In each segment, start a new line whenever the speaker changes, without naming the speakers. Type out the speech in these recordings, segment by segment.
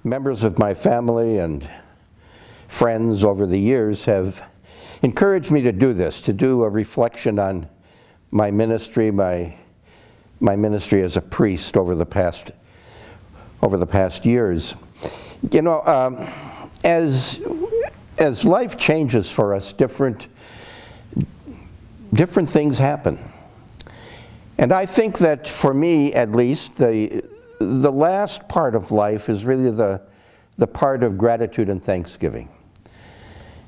members of my family and friends over the years have encouraged me to do this, to do a reflection on my ministry, my ministry as a priest over the past years. You know, as life changes for us, different things happen. And I think that for me, at least, the last part of life is really the part of gratitude and thanksgiving.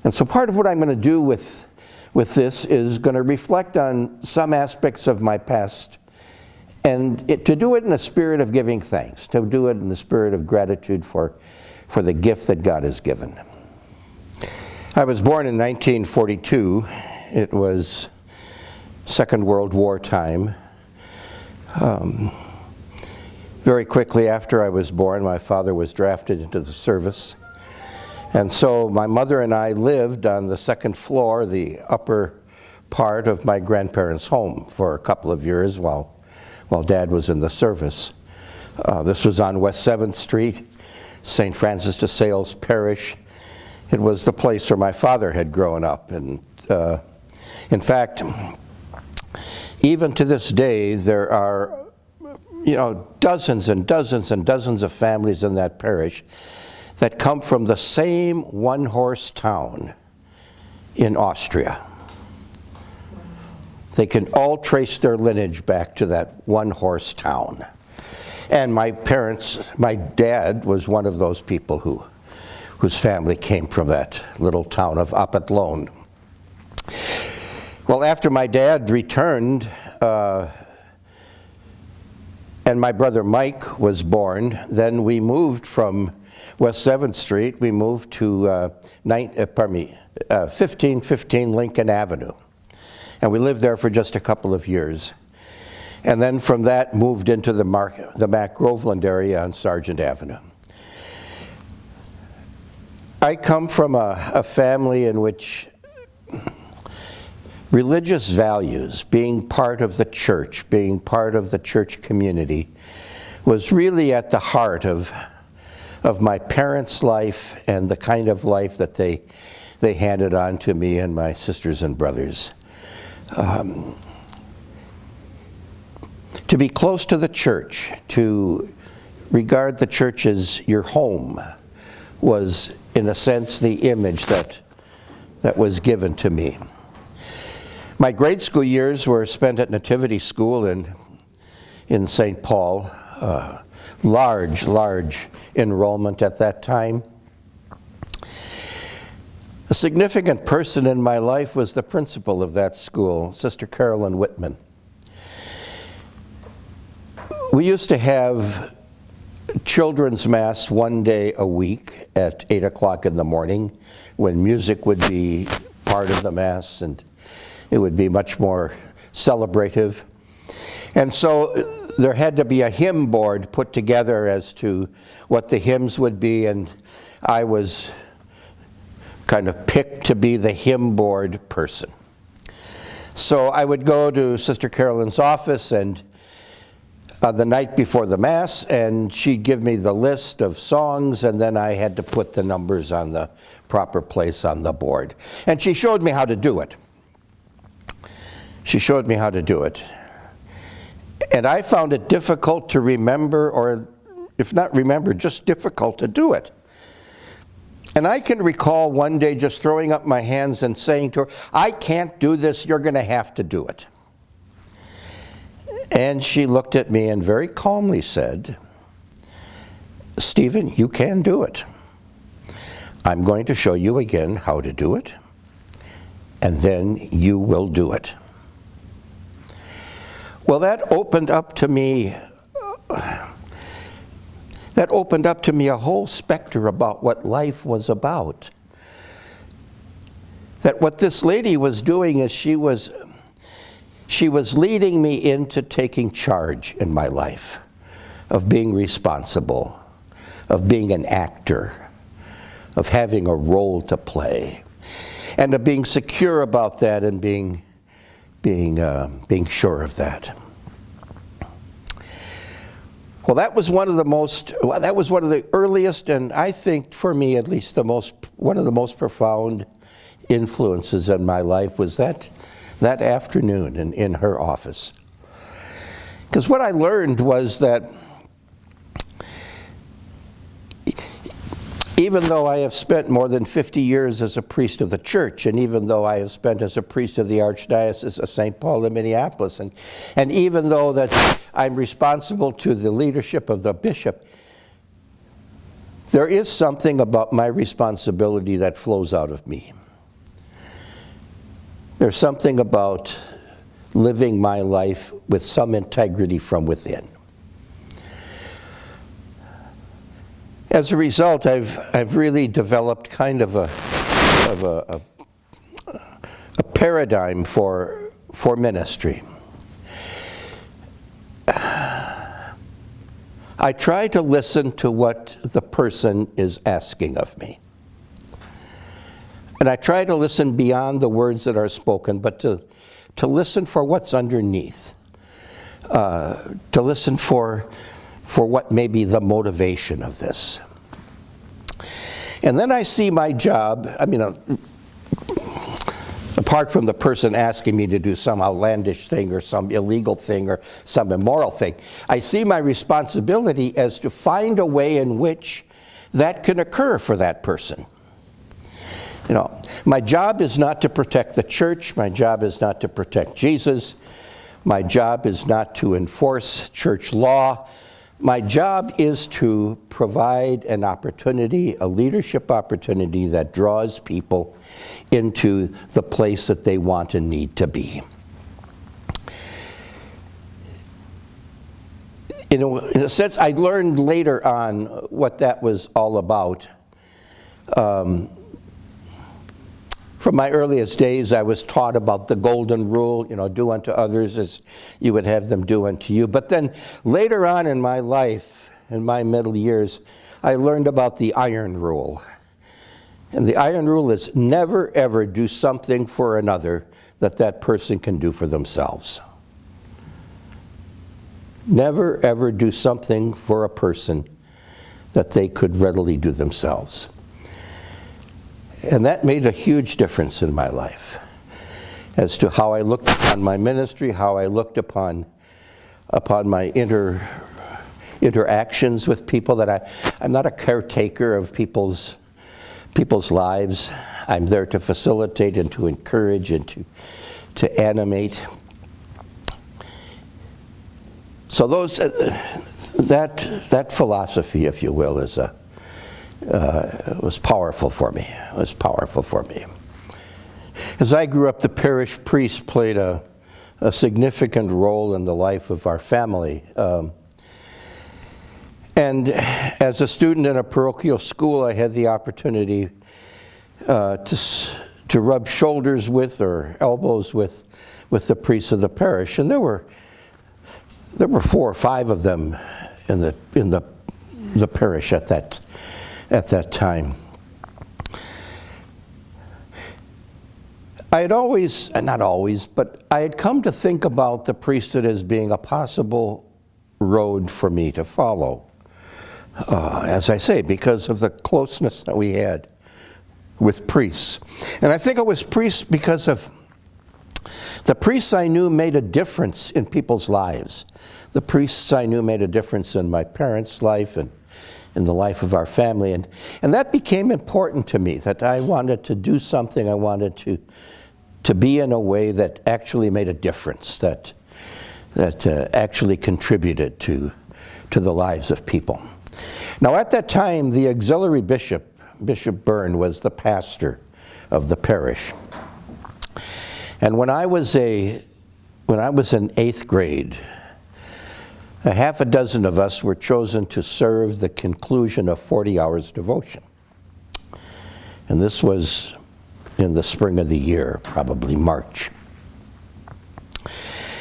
And so part of what I'm going to do with this is going to reflect on some aspects of my past, and to do it in a spirit of giving thanks, to do it in the spirit of gratitude for the gift that God has given. I was born in 1942. It was Second World War time. Very quickly after I was born, my father was drafted into the service. And so my mother and I lived on the second floor, the upper part of my grandparents' home for a couple of years while Dad was in the service. This was on West 7th Street, St. Francis de Sales Parish. It was the place where my father had grown up. And in fact, even to this day, there are dozens and dozens and dozens of families in that parish that come from the same one-horse town in Austria. They can all trace their lineage back to that one-horse town. And my dad was one of those people whose family came from that little town of Apeldoorn. Well, after my dad returned, and my brother Mike was born, then we moved from West 7th Street, we moved to 1515 Lincoln Avenue. And we lived there for just a couple of years. And then from that moved into the Mac Groveland area on Sargent Avenue. I come from a family in which religious values, being part of the church, being part of the church community, was really at the heart of my parents' life and the kind of life that they handed on to me and my sisters and brothers. To be close to the church, to regard the church as your home, was in a sense the image that was given to me. My grade school years were spent at Nativity School in St. Paul. Large enrollment at that time. A significant person in my life was the principal of that school, Sister Carolyn Whitman. We used to have children's mass one day a week at 8 o'clock in the morning, when music would be part of the mass and it would be much more celebrative. And so there had to be a hymn board put together as to what the hymns would be, and I was kind of picked to be the hymn board person. So I would go to Sister Carolyn's office and the night before the Mass, and she'd give me the list of songs, and then I had to put the numbers on the proper place on the board. And she showed me how to do it. And I found it difficult to remember, or if not remember, just difficult to do it. And I can recall one day just throwing up my hands and saying to her, "I can't do this, you're going to have to do it." And she looked at me and very calmly said, "Stephen, you can do it. I'm going to show you again how to do it, and then you will do it." Well, that opened up to me a whole specter about what life was about. That what this lady was doing is she was leading me into taking charge in my life, of being responsible, of being an actor, of having a role to play, and of being secure about that and being sure of that. Well, that was one of the earliest, and I think for me at least one of the most profound influences in my life was that afternoon in her office. Because what I learned was that even though I have spent more than 50 years as a priest of the church, and even though I have spent as a priest of the Archdiocese of St. Paul in Minneapolis, and even though that I'm responsible to the leadership of the bishop, there is something about my responsibility that flows out of me. There's something about living my life with some integrity from within. As a result, I've really developed kind of a paradigm for ministry. I try to listen to what the person is asking of me. And I try to listen beyond the words that are spoken, but to listen for what's underneath. To listen for what may be the motivation of this. And then I see my job, apart from the person asking me to do some outlandish thing or some illegal thing or some immoral thing, I see my responsibility as to find a way in which that can occur for that person. My job is not to protect the church. My job is not to protect Jesus. My job is not to enforce church law. My job is to provide an opportunity, a leadership opportunity that draws people into the place that they want and need to be. In a sense, I learned later on what that was all about. From my earliest days, I was taught about the golden rule, do unto others as you would have them do unto you. But then later on in my life, in my middle years, I learned about the iron rule. And the iron rule is never, ever do something for another that person can do for themselves. Never, ever do something for a person that they could readily do themselves. And that made a huge difference in my life as to how I looked upon my ministry, how I looked upon my interactions with people, that I'm not a caretaker of people's lives. I'm there to facilitate and to encourage and to animate. So that philosophy, if you will, was powerful for me. It was powerful for me. As I grew up, the parish priest played a significant role in the life of our family. And as a student in a parochial school, I had the opportunity to rub shoulders with or elbows with the priests of the parish. And there were 4 or 5 of them in the parish at that time. I had always, not always, but I had come to think about the priesthood as being a possible road for me to follow. As I say, because of the closeness that we had with priests. And I think it was priests because of the priests I knew made a difference in people's lives. The priests I knew made a difference in my parents' life and in the life of our family. And that became important to me, that I wanted to do something, I wanted to be in a way that actually made a difference, that actually contributed to the lives of people. Now at that time, the auxiliary bishop, Bishop Byrne, was the pastor of the parish. And when I was in 8th grade, a half a dozen of us were chosen to serve the conclusion of 40 hours devotion. And this was in the spring of the year, probably March.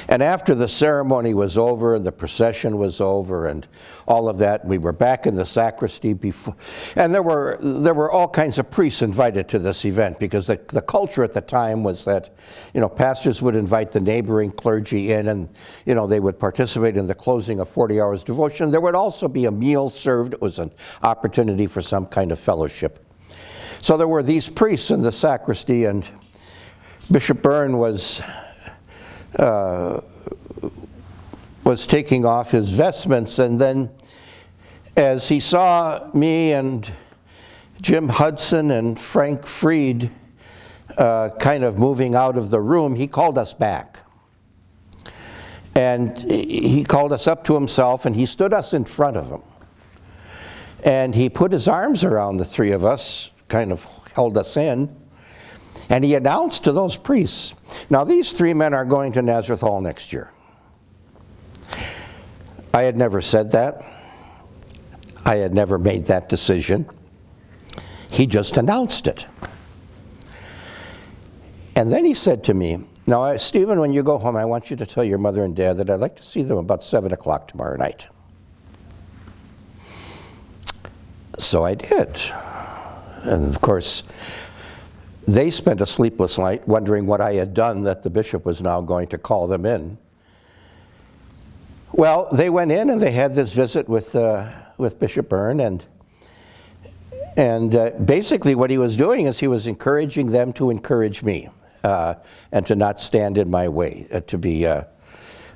And after the ceremony was over and the procession was over and all of that, we were back in the sacristy before, and there were all kinds of priests invited to this event, because the culture at the time was that, pastors would invite the neighboring clergy in, and they would participate in the closing of 40 hours devotion. There would also be a meal served. It was an opportunity for some kind of fellowship. So there were these priests in the sacristy, and Bishop Byrne was taking off his vestments, and then as he saw me and Jim Hudson and Frank Fried kind of moving out of the room, he called us back. And he called us up to himself, and he stood us in front of him. And he put his arms around the three of us, kind of held us in, and he announced to those priests, now these three men are going to Nazareth Hall next year. I had never said that. I had never made that decision. He just announced it. And then he said to me, now, Stephen, when you go home, I want you to tell your mother and dad that I'd like to see them about 7 o'clock tomorrow night. So I did. And of course, they spent a sleepless night wondering what I had done that the bishop was now going to call them in. Well, they went in and they had this visit with Bishop Byrne, and basically what he was doing is he was encouraging them to encourage me and to not stand in my way, to be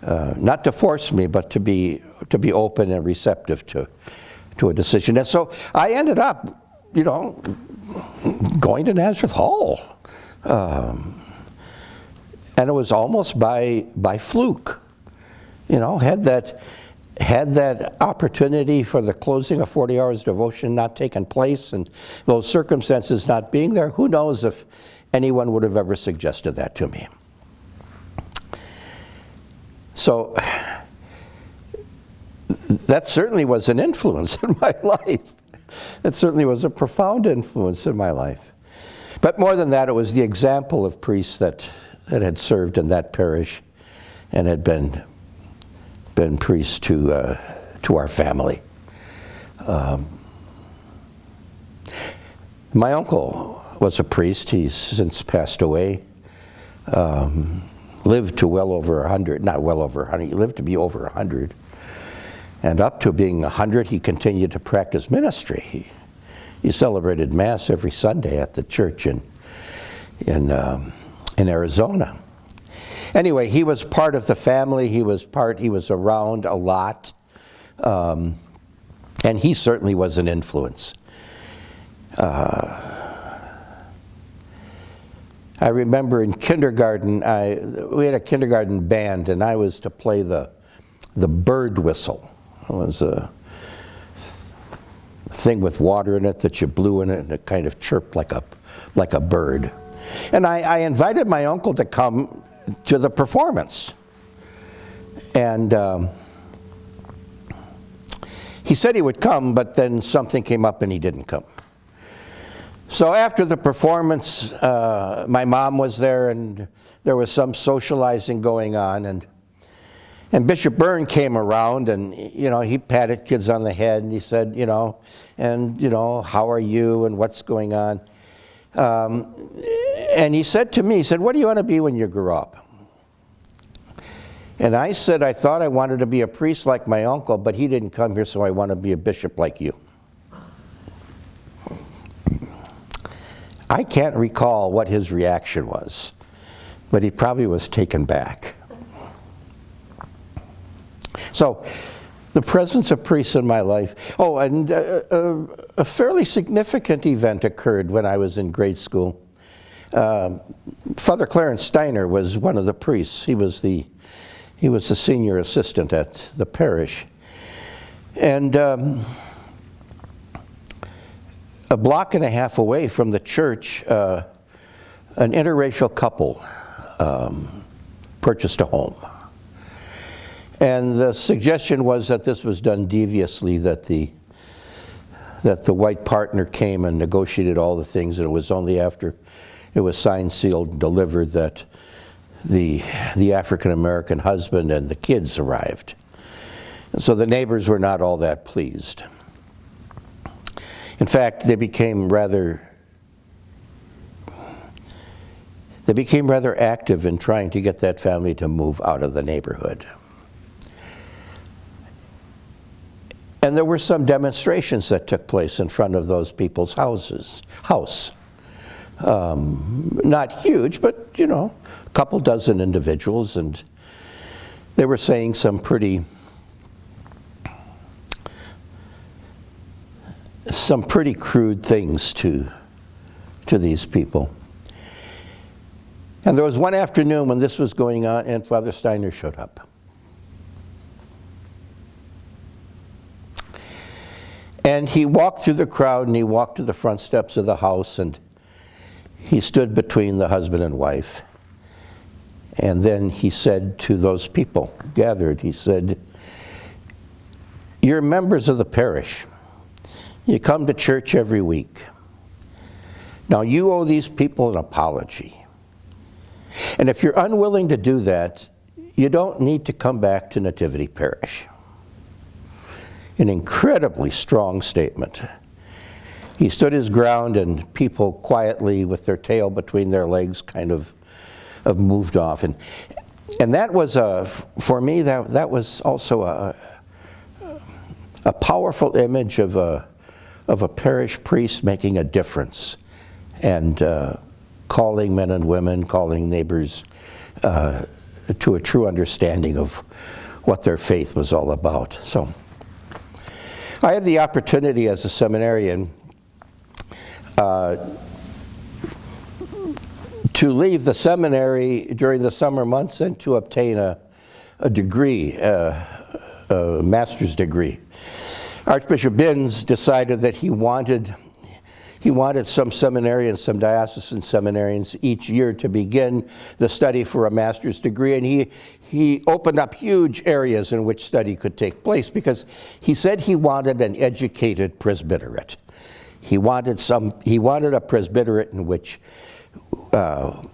not to force me, but to be open and receptive to a decision. And so I ended up, going to Nazareth Hall. And it was almost by fluke. Had that opportunity for the closing of 40 hours devotion not taken place and those circumstances not being there, who knows if anyone would have ever suggested that to me. So that certainly was an influence in my life. It certainly was a profound influence in my life. But more than that, it was the example of priests that had served in that parish and had been priests to our family. My uncle was a priest. He's since passed away. Lived to well over 100, not well over 100, he lived to be over 100. And up to being 100, he continued to practice ministry. He celebrated Mass every Sunday at the church in Arizona. Anyway, he was part of the family. He was around a lot. And he certainly was an influence. I remember in kindergarten, we had a kindergarten band, and I was to play the bird whistle. It was a thing with water in it that you blew in it, and it kind of chirped like a bird. And I invited my uncle to come to the performance. And he said he would come, but then something came up and he didn't come. So after the performance, my mom was there, and there was some socializing going on, and Bishop Byrne came around, and he patted kids on the head, and he said, how are you, and what's going on? And he said to me, what do you want to be when you grow up? And I said, I thought I wanted to be a priest like my uncle, but he didn't come here, so I want to be a bishop like you. I can't recall what his reaction was, but he probably was taken back. So, the presence of priests in my life. Oh, and a fairly significant event occurred when I was in grade school. Father Clarence Steiner was one of the priests. He was the senior assistant at the parish. And a block and a half away from the church, an interracial couple purchased a home. And the suggestion was that this was done deviously, that the white partner came and negotiated all the things, and it was only after it was signed, sealed, and delivered that the African-American husband and the kids arrived. And so the neighbors were not all that pleased. In fact, they became rather active in trying to get that family to move out of the neighborhood. And there were some demonstrations that took place in front of those people's house. Not huge, but a couple dozen individuals, and they were saying some pretty crude things to these people. And there was one afternoon when this was going on, and Father Steiner showed up. And he walked through the crowd, and he walked to the front steps of the house, and he stood between the husband and wife. And then he said to those people gathered, he said, "You're members of the parish. You come to church every week. Now you owe these people an apology. And if you're unwilling to do that, you don't need to come back to Nativity Parish." An incredibly strong statement. He stood his ground, and people quietly, with their tail between their legs, kind of moved off. And that was, for me, that was also a powerful image of a parish priest making a difference and calling men and women, calling neighbors to a true understanding of what their faith was all about. So I had the opportunity as a seminarian to leave the seminary during the summer months and to obtain a degree, a master's degree. Archbishop Binns decided that he wanted some seminarians, some diocesan seminarians each year to begin the study for a master's degree, and he opened up huge areas in which study could take place because he said he wanted an educated presbyterate. He wanted a presbyterate in which of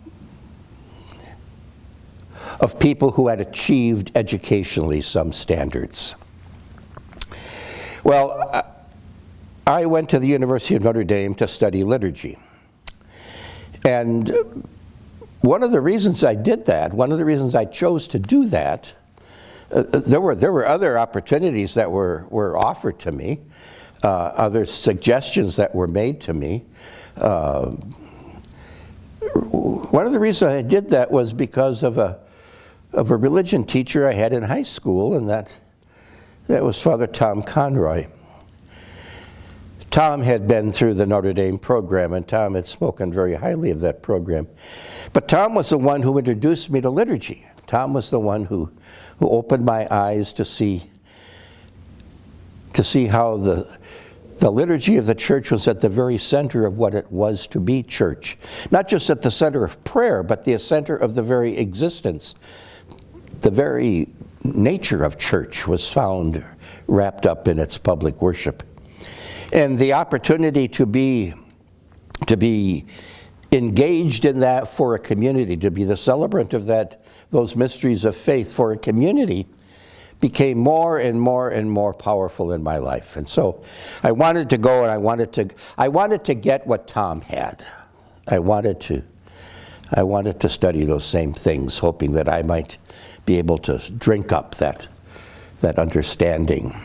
people who had achieved educationally some standards. Well, I went to the University of Notre Dame to study liturgy. And one of the reasons I did that, one of the reasons I chose to do that, there were other opportunities that were offered to me, other suggestions that were made to me. One of the reasons I did that was because of a religion teacher I had in high school, and that was Father Tom Conroy. Tom had been through the Notre Dame program, and Tom had spoken very highly of that program. But Tom was the one who introduced me to liturgy. Tom was the one who opened my eyes to see how the liturgy of the church was at the very center of what it was to be church. Not just at the center of prayer, but the center of the very existence. The very nature of church was found wrapped up in its public worship. And the opportunity to be engaged in that for a community, to be the celebrant of those mysteries of faith for a community, became more and more and more powerful in my life. And so I wanted to go, and I wanted to get what Tom had. I wanted to study those same things, hoping that I might be able to drink up that understanding.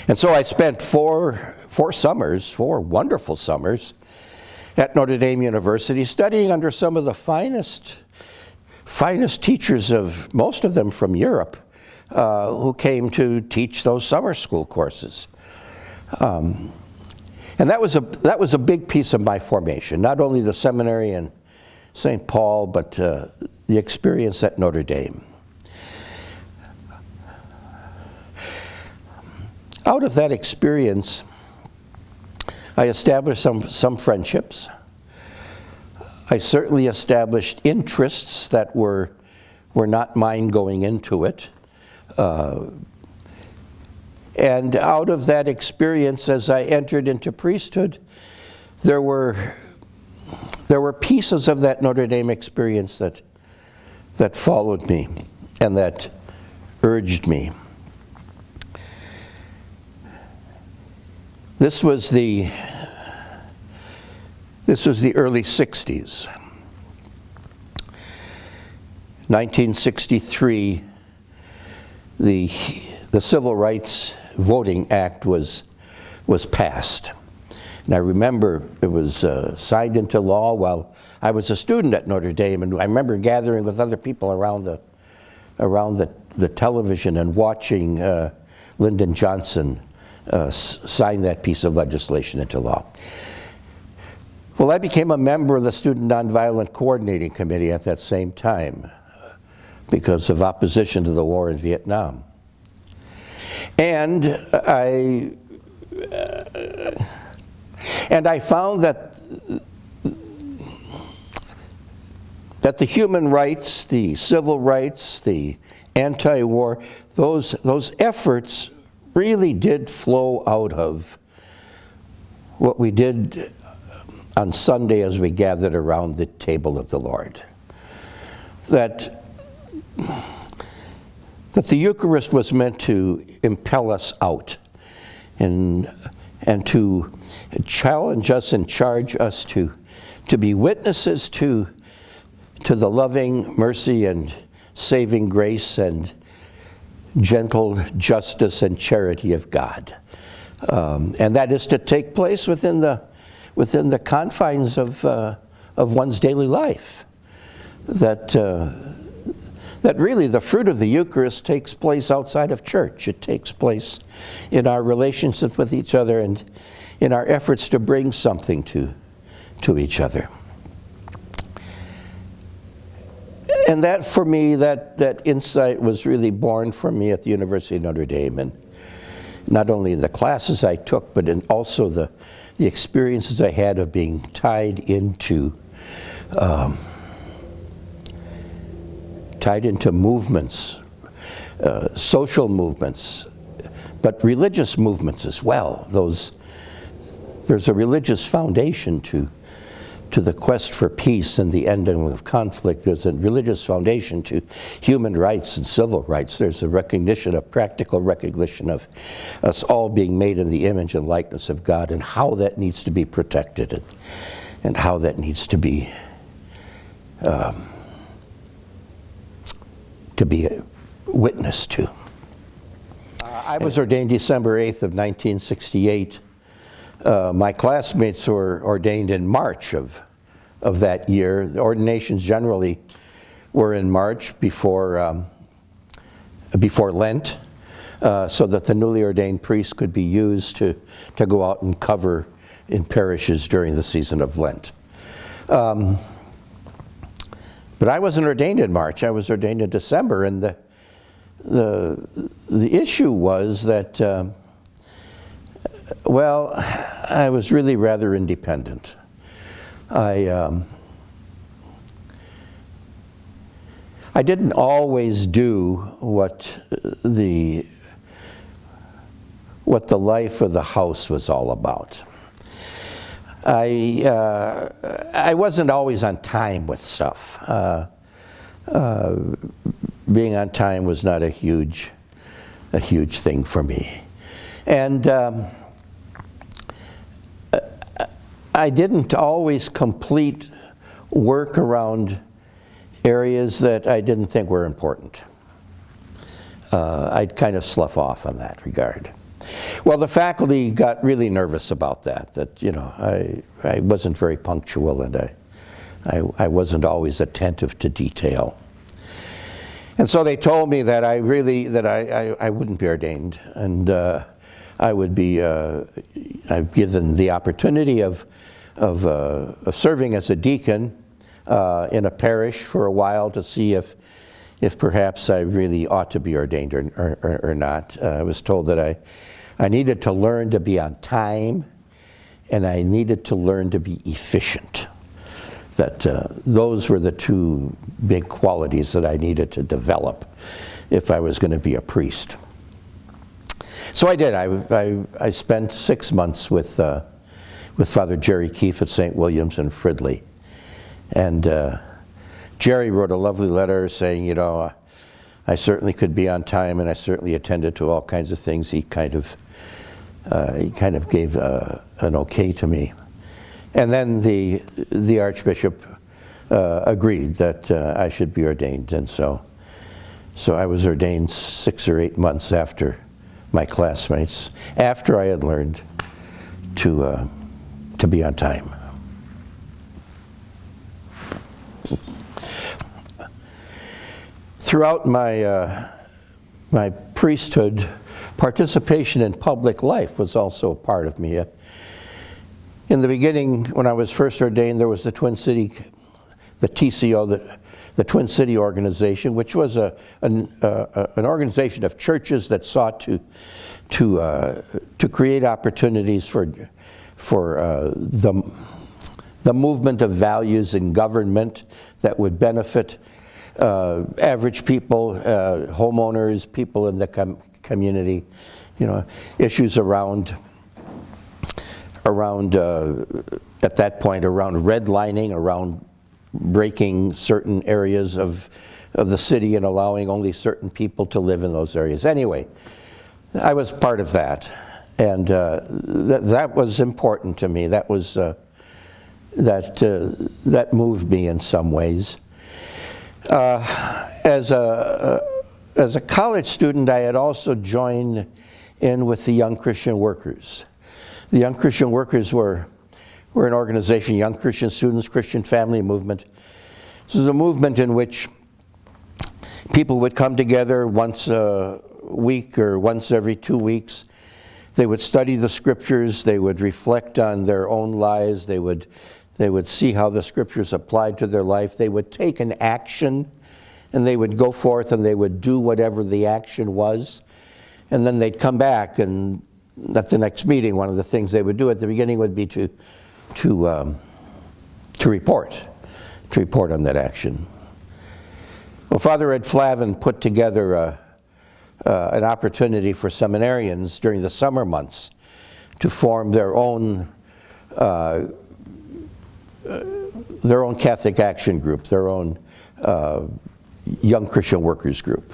And so I spent four wonderful summers at Notre Dame University, studying under some of the finest teachers, most of them from Europe, who came to teach those summer school courses. And that was a big piece of my formation, not only the seminary in St. Paul, but the experience at Notre Dame. Out of that experience, I established some friendships. I certainly established interests that were not mine going into it. And out of that experience, as I entered into priesthood, there were pieces of that Notre Dame experience that that followed me and that urged me. This was the early 60s. 1963, the Civil Rights Voting Act was passed. And I remember it was signed into law while I was a student at Notre Dame, and I remember gathering with other people around the television and watching Lyndon Johnson sign that piece of legislation into law. Well, I became a member of the Student Nonviolent Coordinating Committee at that same time because of opposition to the war in Vietnam. And I found that the human rights, the civil rights, the anti-war, those efforts really did flow out of what we did on Sunday as we gathered around the table of the Lord. That the Eucharist was meant to impel us out and to challenge us and charge us to be witnesses to the loving mercy and saving grace and gentle justice and charity of God. And that is to take place within the confines of one's daily life. That really the fruit of the Eucharist takes place outside of church. It takes place in our relationship with each other and in our efforts to bring something to each other. And that, for me, that insight was really born from me at the University of Notre Dame, and not only in the classes I took, but in also the experiences I had of being tied into movements, social movements, but religious movements as well. There's a religious foundation to the quest for peace and the ending of conflict. There's a religious foundation to human rights and civil rights. There's a practical recognition of us all being made in the image and likeness of God, and how that needs to be protected and how that needs to be witnessed to. I was ordained December 8th of 1968. My classmates were ordained in March of that year. The ordinations generally were in March before Lent, so that the newly ordained priest could be used to go out and cover in parishes during the season of Lent. But I wasn't ordained in March. I was ordained in December, and the issue was that well, I was really rather independent. I didn't always do what the life of the house was all about. I wasn't always on time with stuff. Being on time was not a huge thing for me, and I didn't always complete work around areas that I didn't think were important. I'd kind of slough off on that regard. Well, the faculty got really nervous about that you know, I wasn't very punctual, and I wasn't always attentive to detail. And so they told me that I wouldn't be ordained, and I would be I've given the opportunity of serving as a deacon in a parish for a while to see if perhaps I really ought to be ordained or not. I was told that I needed to learn to be on time, and I needed to learn to be efficient. That those were the two big qualities that I needed to develop if I was going to be a priest. So I did. I spent 6 months with Father Jerry Keefe at St. William's in Fridley, and Jerry wrote a lovely letter saying, you know, I certainly could be on time, and I certainly attended to all kinds of things. He kind of gave an okay to me. And then the Archbishop agreed that I should be ordained, and so I was ordained 6 or 8 months after my classmates, after I had learned to be on time. Throughout my priesthood, participation in public life was also a part of me. In the beginning, when I was first ordained, there was the Twin City, the TCO, the Twin City organization, which was an organization of churches that sought to create opportunities for the movement of values in government that would benefit average people, homeowners, people in the community, you know, issues around at that point around redlining, around breaking certain areas of the city and allowing only certain people to live in those areas. Anyway, I was part of that, and that was important to me. That was that moved me in some ways. As a college student, I had also joined in with the Young Christian Workers. The Young Christian Workers were an organization, Young Christian Students, Christian Family Movement. This was a movement in which people would come together once a week or once every 2 weeks. They would study the scriptures, they would reflect on their own lives, they would see how the scriptures applied to their life, they would take an action, and they would go forth and they would do whatever the action was, and then they'd come back, and at the next meeting, one of the things they would do at the beginning would be to report on that action. Well, Father Ed Flavin put together an opportunity for seminarians during the summer months to form their own Catholic Action Group, their own Young Christian Workers Group.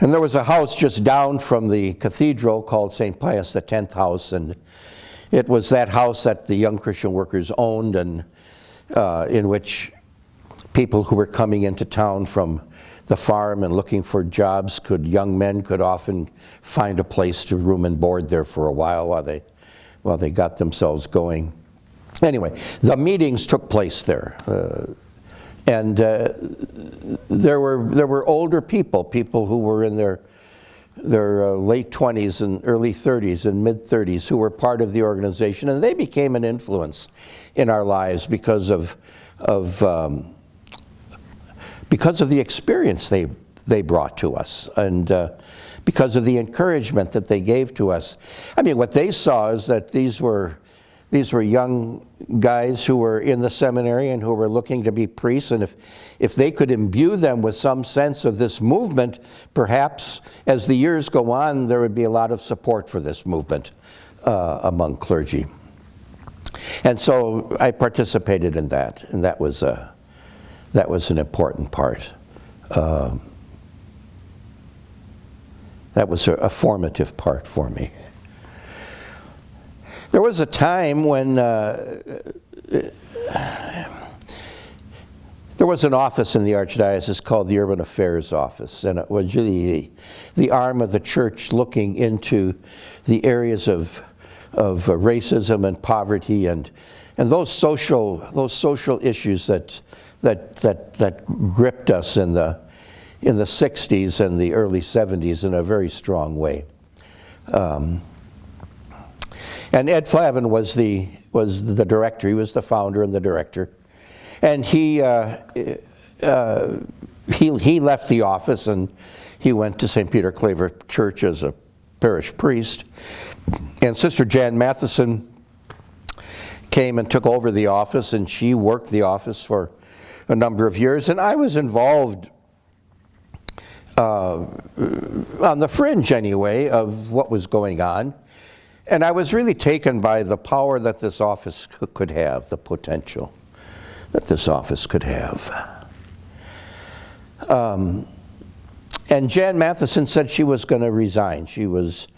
And there was a house just down from the cathedral called St. Pius X House, and it was that house that the Young Christian Workers owned, and in which people who were coming into town from the farm and looking for jobs, young men could often find a place to room and board there for a while they got themselves going. Anyway, the meetings took place there, and there were older people who were in their late 20s and early 30s and mid 30s who were part of the organization, and they became an influence in our lives because of the experience they brought to us, and because of the encouragement that they gave to us. I mean, what they saw is that these were young guys who were in the seminary and who were looking to be priests, and if they could imbue them with some sense of this movement, perhaps as the years go on, there would be a lot of support for this movement among clergy. And so I participated in that, and that was an important part. That was a formative part for me. There was a time when there was an office in the Archdiocese called the Urban Affairs Office, and it was really the arm of the church looking into the areas of racism and poverty and those social issues that gripped us in the 60s and the early 70s in a very strong way. And Ed Flavin was the director. He was the founder and the director, and he left the office and he went to St. Peter Claver Church as a parish priest. And Sister Jan Matheson came and took over the office, and she worked the office for a number of years. And I was involved on the fringe anyway of what was going on. And I was really taken by the power that this office could have, the potential that this office could have. And Jan Matheson said she was going to resign. She was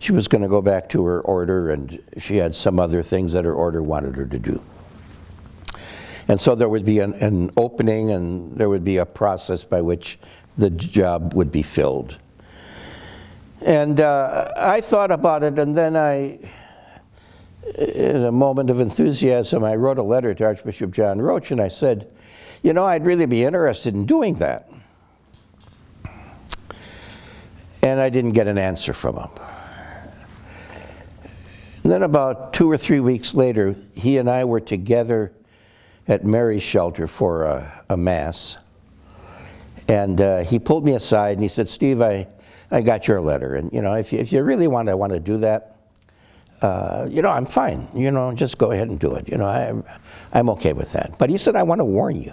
going to go back to her order, and she had some other things that her order wanted her to do. And so there would be an opening, and there would be a process by which the job would be filled. And I thought about it, and then in a moment of enthusiasm, I wrote a letter to Archbishop John Roach, and I said, you know, I'd really be interested in doing that. And I didn't get an answer from him. And then about 2 or 3 weeks later, he and I were together at Mary's shelter for a Mass. And he pulled me aside and he said, Steve, I got your letter. And, you know, if you really want to do that, you know, I'm fine. You know, just go ahead and do it. You know, I'm okay with that. But he said, I want to warn you.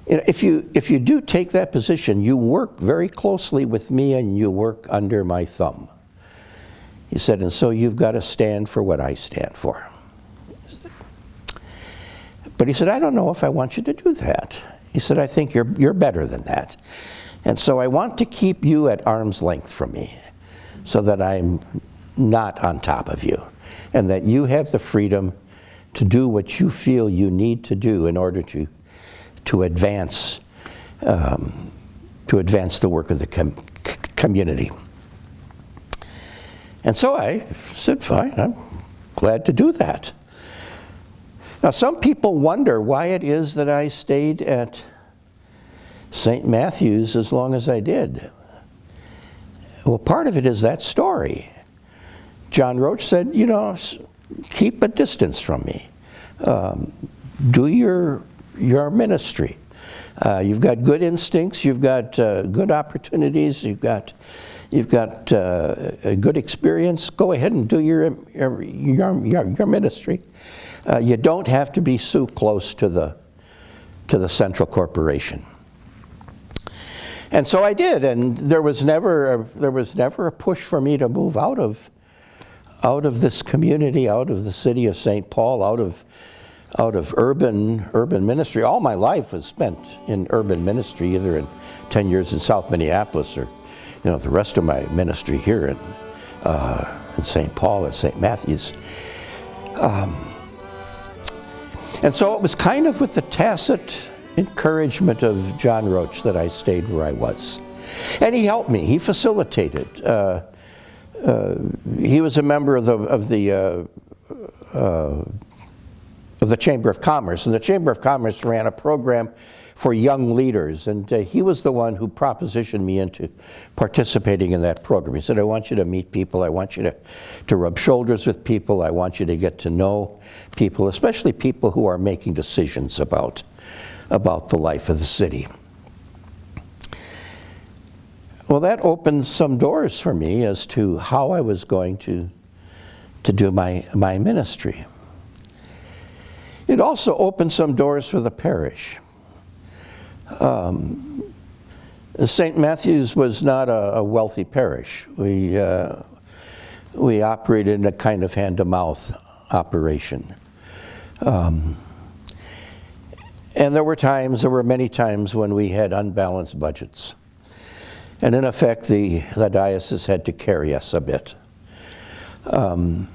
You know, if you do take that position, you work very closely with me and you work under my thumb. He said, and so you've got to stand for what I stand for. But he said, I don't know if I want you to do that. He said, I think you're better than that. And so I want to keep you at arm's length from me so that I'm not on top of you and that you have the freedom to do what you feel you need to do in order to advance the work of the community. And so I said, fine, I'm glad to do that. Now, some people wonder why it is that I stayed at St. Matthew's as long as I did. Well, part of it is that story. John Roach said, you know, keep a distance from me. Do your ministry. You've got good instincts. You've got good opportunities. You've got a good experience. Go ahead and do your ministry. You don't have to be so close to the central corporation. And so I did, and there was never a push for me to move out of this community, out of the city of St. Paul, out of urban ministry. All my life was spent in urban ministry, either in 10 years in South Minneapolis or, you know, the rest of my ministry here in St. Paul at St. Matthew's. And so it was kind of with the tacit encouragement of John Roach that I stayed where I was. And he helped me. He facilitated. He was a member of the Chamber of Commerce, and the Chamber of Commerce ran a program for young leaders, and he was the one who propositioned me into participating in that program. He said, I want you to meet people, I want you to rub shoulders with people, I want you to get to know people, especially people who are making decisions about the life of the city. Well, that opened some doors for me as to how I was going to do my ministry. It also opened some doors for the parish. St. Matthew's was not a wealthy parish. We operated in a kind of hand-to-mouth operation. And there were many times when we had unbalanced budgets. And in effect, the diocese had to carry us a bit. And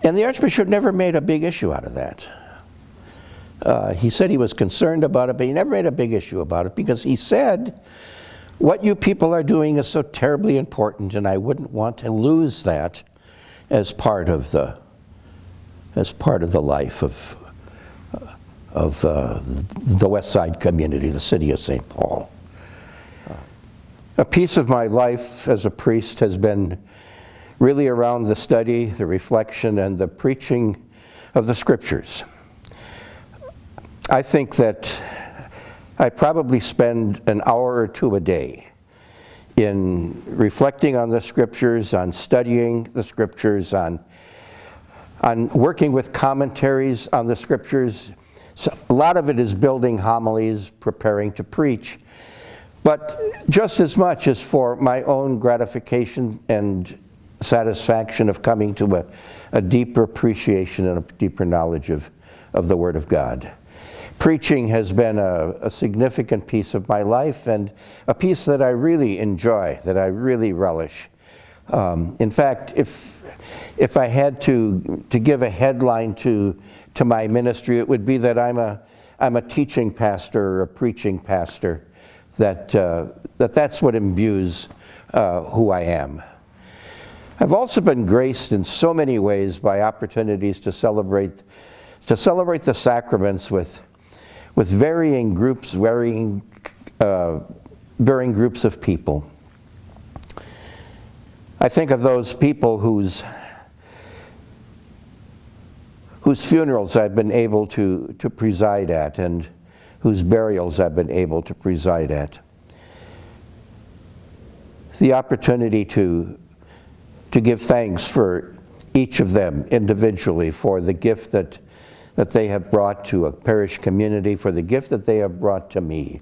the Archbishop never made a big issue out of that. He said he was concerned about it, but he never made a big issue about it because he said, what you people are doing is so terribly important, and I wouldn't want to lose that as part of the life of the West Side community, the city of St. Paul. A piece of my life as a priest has been really around the study, the reflection, and the preaching of the Scriptures. I think that I probably spend an hour or two a day in reflecting on the Scriptures, on studying the Scriptures, on working with commentaries on the Scriptures. So a lot of it is building homilies, preparing to preach. But just as much as for my own gratification and satisfaction of coming to a deeper appreciation and a deeper knowledge of the Word of God. preaching has been a significant piece of my life, and a piece that I really enjoy, that I really relish. In fact, if I had to give a headline to my ministry, it would be that I'm a teaching pastor or a preaching pastor. That's what imbues who I am. I've also been graced in so many ways by opportunities to celebrate the sacraments with varying groups, varying groups of people. I think of those people whose funerals I've been able to preside at, and whose burials I've been able to preside at. The opportunity to give thanks for each of them individually for the gift that they have brought to a parish community, for the gift that they have brought to me.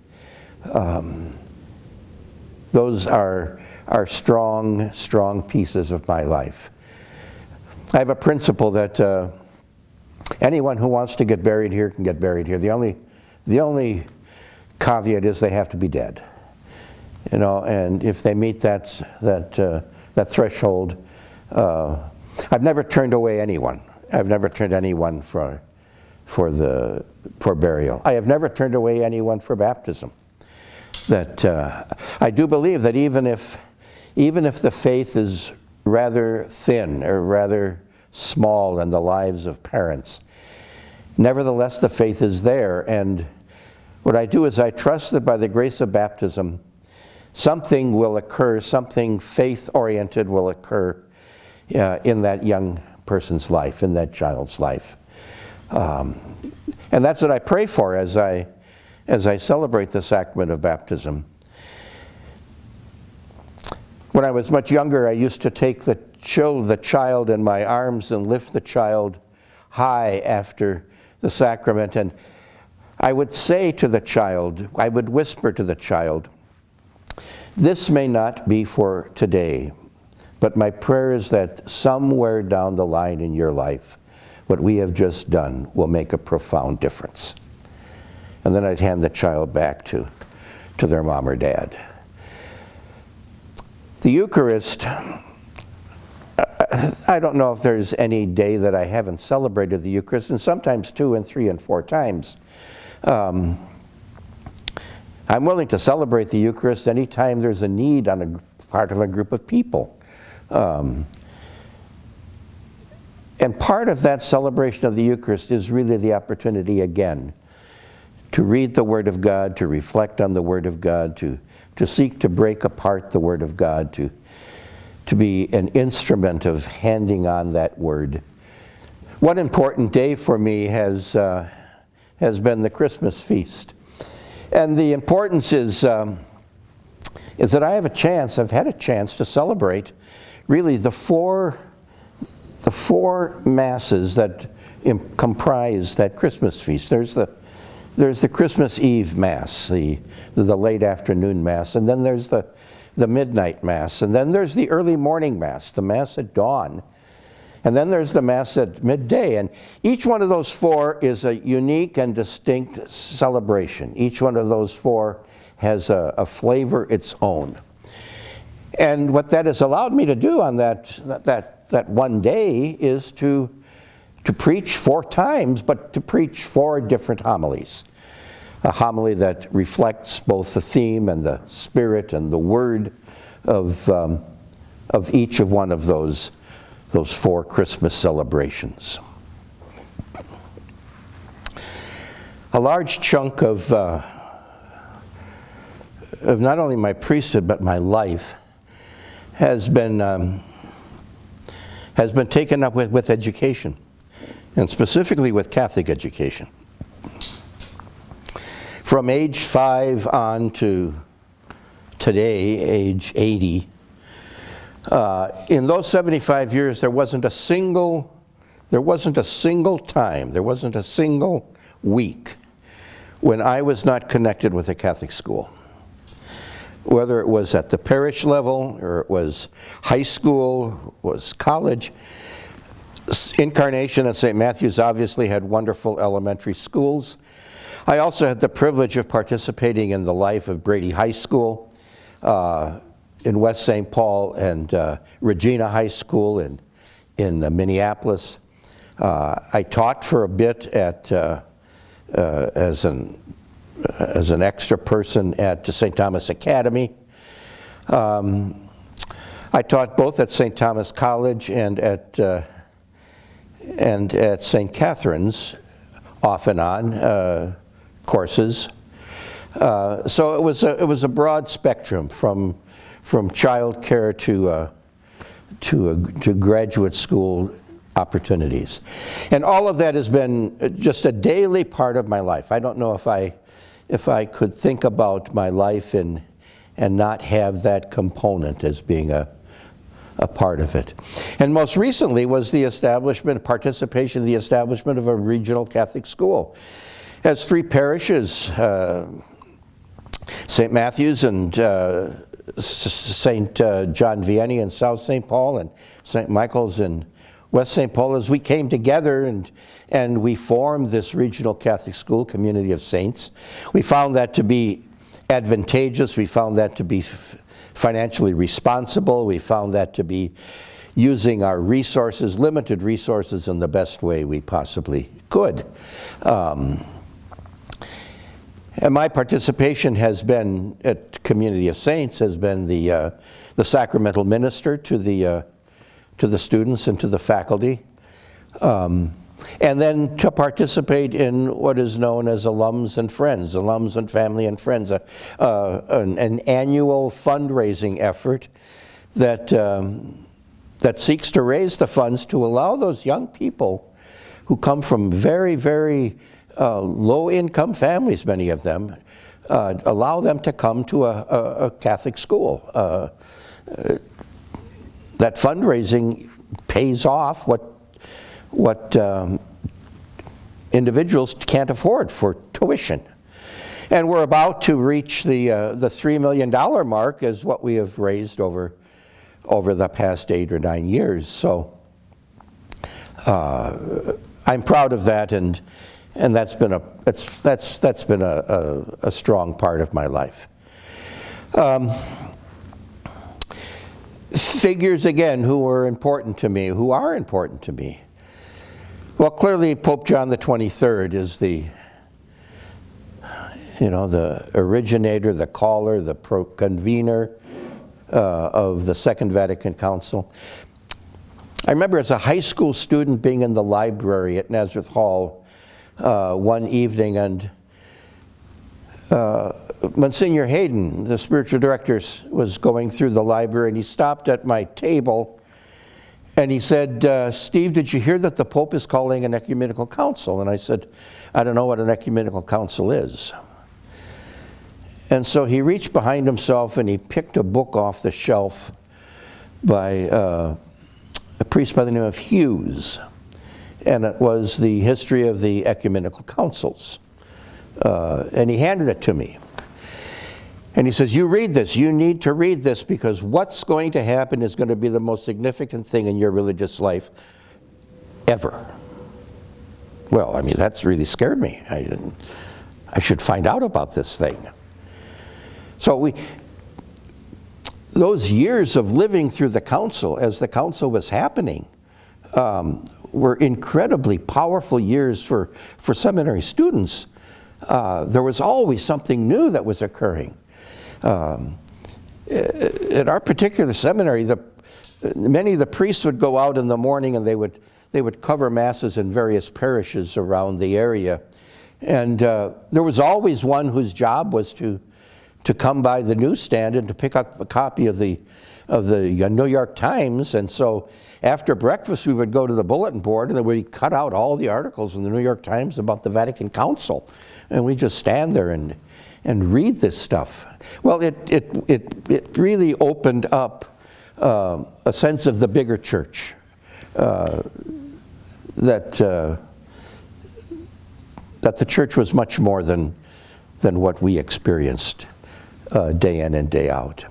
Those are strong pieces of my life. I have a principle that anyone who wants to get buried here can get buried here. The only caveat is they have to be dead. And if they meet that threshold, I've never turned away anyone. I've never turned anyone for burial. I have never turned away anyone for baptism. I do believe that even if the faith is rather thin or rather small in the lives of parents, nevertheless the faith is there. And what I do is I trust that by the grace of baptism, something will occur, something faith-oriented will occur in that young person's life, in that child's life. And that's what I pray for as I celebrate the sacrament of baptism. When I was much younger, I used to take the child in my arms and lift the child high after the sacrament, and I would say to the child, I would whisper to the child, "This may not be for today, but my prayer is that somewhere down the line in your life, what we have just done will make a profound difference." And then I'd hand the child back to their mom or dad. The Eucharist, I don't know if there's any day that I haven't celebrated the Eucharist, and sometimes 2 and 3 and 4 times. I'm willing to celebrate the Eucharist anytime there's a need on a part of a group of people. And part of that celebration of the Eucharist is really the opportunity again to read the Word of God, to reflect on the Word of God, to seek to break apart the Word of God, to be an instrument of handing on that Word. One important day for me has been the Christmas feast. And the importance is that I've had a chance to celebrate really the four masses that comprise that Christmas feast. There's the Christmas Eve Mass, the late afternoon Mass, and then there's the midnight Mass, and then there's the early morning Mass, the Mass at dawn, and then there's the Mass at midday. And each one of those 4 is a unique and distinct celebration. Each one of those 4 has a flavor its own. And what that has allowed me to do on that one day is to preach 4 times, but to preach 4 different homilies. A homily that reflects both the theme and the spirit and the word of each of one of those 4 Christmas celebrations. A large chunk of not only my priesthood but my life has been taken up with education, and specifically with Catholic education. From age 5 on to today, age 80, in those 75 years, there wasn't a single time, there wasn't a single week when I was not connected with a Catholic school. Whether it was at the parish level, or it was high school, was college. Incarnation and St. Matthew's obviously had wonderful elementary schools. I also had the privilege of participating in the life of Brady High School in West St. Paul and Regina High School in Minneapolis. I taught for a bit at as an extra person at St. Thomas Academy. I taught both at St. Thomas College and at St. Catherine's, off and on courses. So it was a broad spectrum from child care to graduate school opportunities. And all of that has been just a daily part of my life. I don't know if I could think about my life and not have that component as being a part of it. And most recently was participation in the establishment of a regional Catholic school. As 3 parishes, St. Matthew's and St. John Vianney in South St. Paul and St. Michael's in West St. Paul, as we came together and we formed this regional Catholic school, Community of Saints. We found that to be advantageous. We found that to be financially responsible. We found that to be using our resources, limited resources, in the best way we possibly could. And my participation has been at Community of Saints has been the sacramental minister to the students and to the faculty, and then to participate in what is known as alums and friends, alums and family and friends, an annual fundraising effort that seeks to raise the funds to allow those young people who come from very, very low-income families, many of them, allow them to come to a Catholic school. That fundraising pays off what individuals can't afford for tuition. And we're about to reach the $3 million mark as what we have raised over the past 8 or 9 years. So I'm proud of that, and that's been a strong part of my life. Figures, again, who are important to me. Well, clearly Pope John the 23rd is the originator, the caller, the convener of the Second Vatican Council. I remember as a high school student being in the library at Nazareth Hall one evening, and Monsignor Hayden, the spiritual director, was going through the library, and he stopped at my table and he said, Steve, did you hear that the Pope is calling an ecumenical council? And I said, I don't know what an ecumenical council is. And so he reached behind himself and he picked a book off the shelf by a priest by the name of Hughes. And it was the history of the ecumenical councils. And he handed it to me. And he says, you read this. You need to read this, because what's going to happen is going to be the most significant thing in your religious life ever. Well, I mean, that's really scared me. I should find out about this thing. So those years of living through the council, as the council was happening, were incredibly powerful years for seminary students. There was always something new that was occurring. At our particular seminary, many of the priests would go out in the morning and they would cover masses in various parishes around the area. And there was always one whose job was to come by the newsstand and to pick up a copy of the New York Times. And so after breakfast, we would go to the bulletin board and then we'd cut out all the articles in the New York Times about the Vatican Council. And we'd just stand there and read this stuff. Well, it really opened up a sense of the bigger church that the church was much more than what we experienced day in and day out.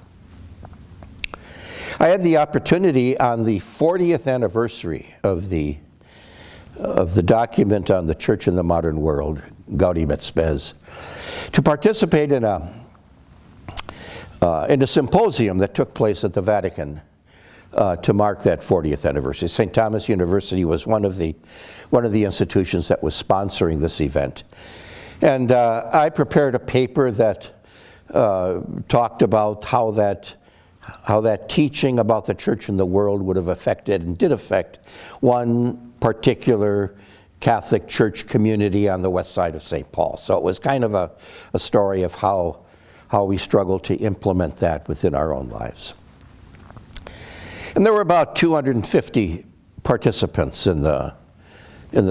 I had the opportunity on the 40th anniversary of the of the document on the Church in the Modern World, Gaudium et Spes, to participate in a symposium that took place at the Vatican to mark that 40th anniversary. St. Thomas University was one of the institutions that was sponsoring this event. And I prepared a paper that talked about how that teaching about the church in the world would have affected and did affect one particular Catholic church community on the west side of St. Paul. So it was kind of a story of how we struggled to implement that within our own lives. And there were about 250 participants in the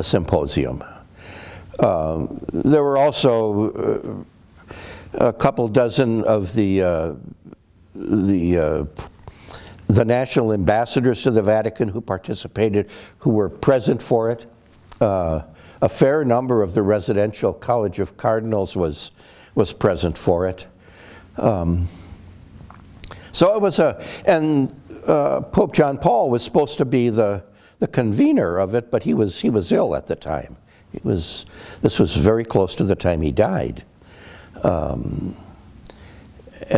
symposium. There were also a couple dozen of the national ambassadors to the Vatican who participated, who were present for it. A fair number of the residential College of Cardinals was present for it. So it was Pope John Paul was supposed to be the convener of it, but he was ill at the time. This was very close to the time he died, and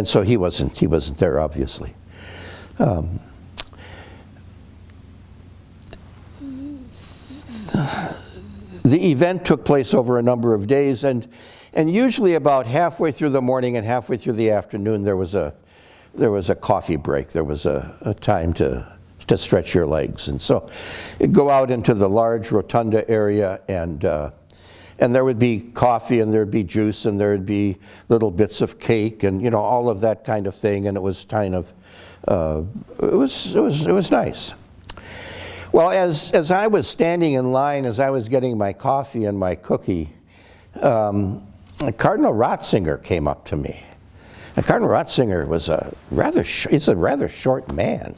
so he wasn't there, obviously. The event took place over a number of days, and usually about halfway through the morning and halfway through the afternoon, there was a coffee break. There was a time to stretch your legs, and so you'd go out into the large rotunda area, and there would be coffee, and there'd be juice, and there'd be little bits of cake, and all of that kind of thing, and it was kind of it was nice. Well, as I was standing in line, as I was getting my coffee and my cookie, Cardinal Ratzinger came up to me. And Cardinal Ratzinger was he's a rather short man,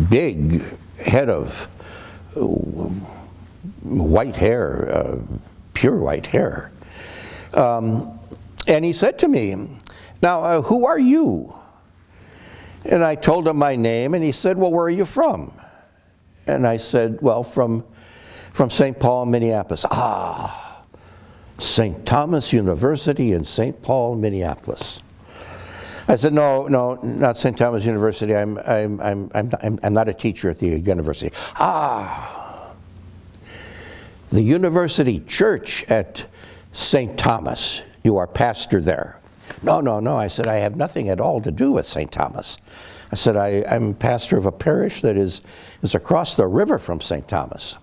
big head of white hair, pure white hair. And he said to me, "Now, who are you?" And I told him my name, and he said, "Well, where are you from?" And I said, "Well, from St. Paul, Minneapolis." "Ah, St. Thomas University in St. Paul, Minneapolis." I said, "No, not St. Thomas University. I'm not a teacher at the university." "Ah, the University Church at St. Thomas. You are pastor there." No. I said, "I have nothing at all to do with St. Thomas." I said, I'm pastor of a parish that is across the river from St. Thomas.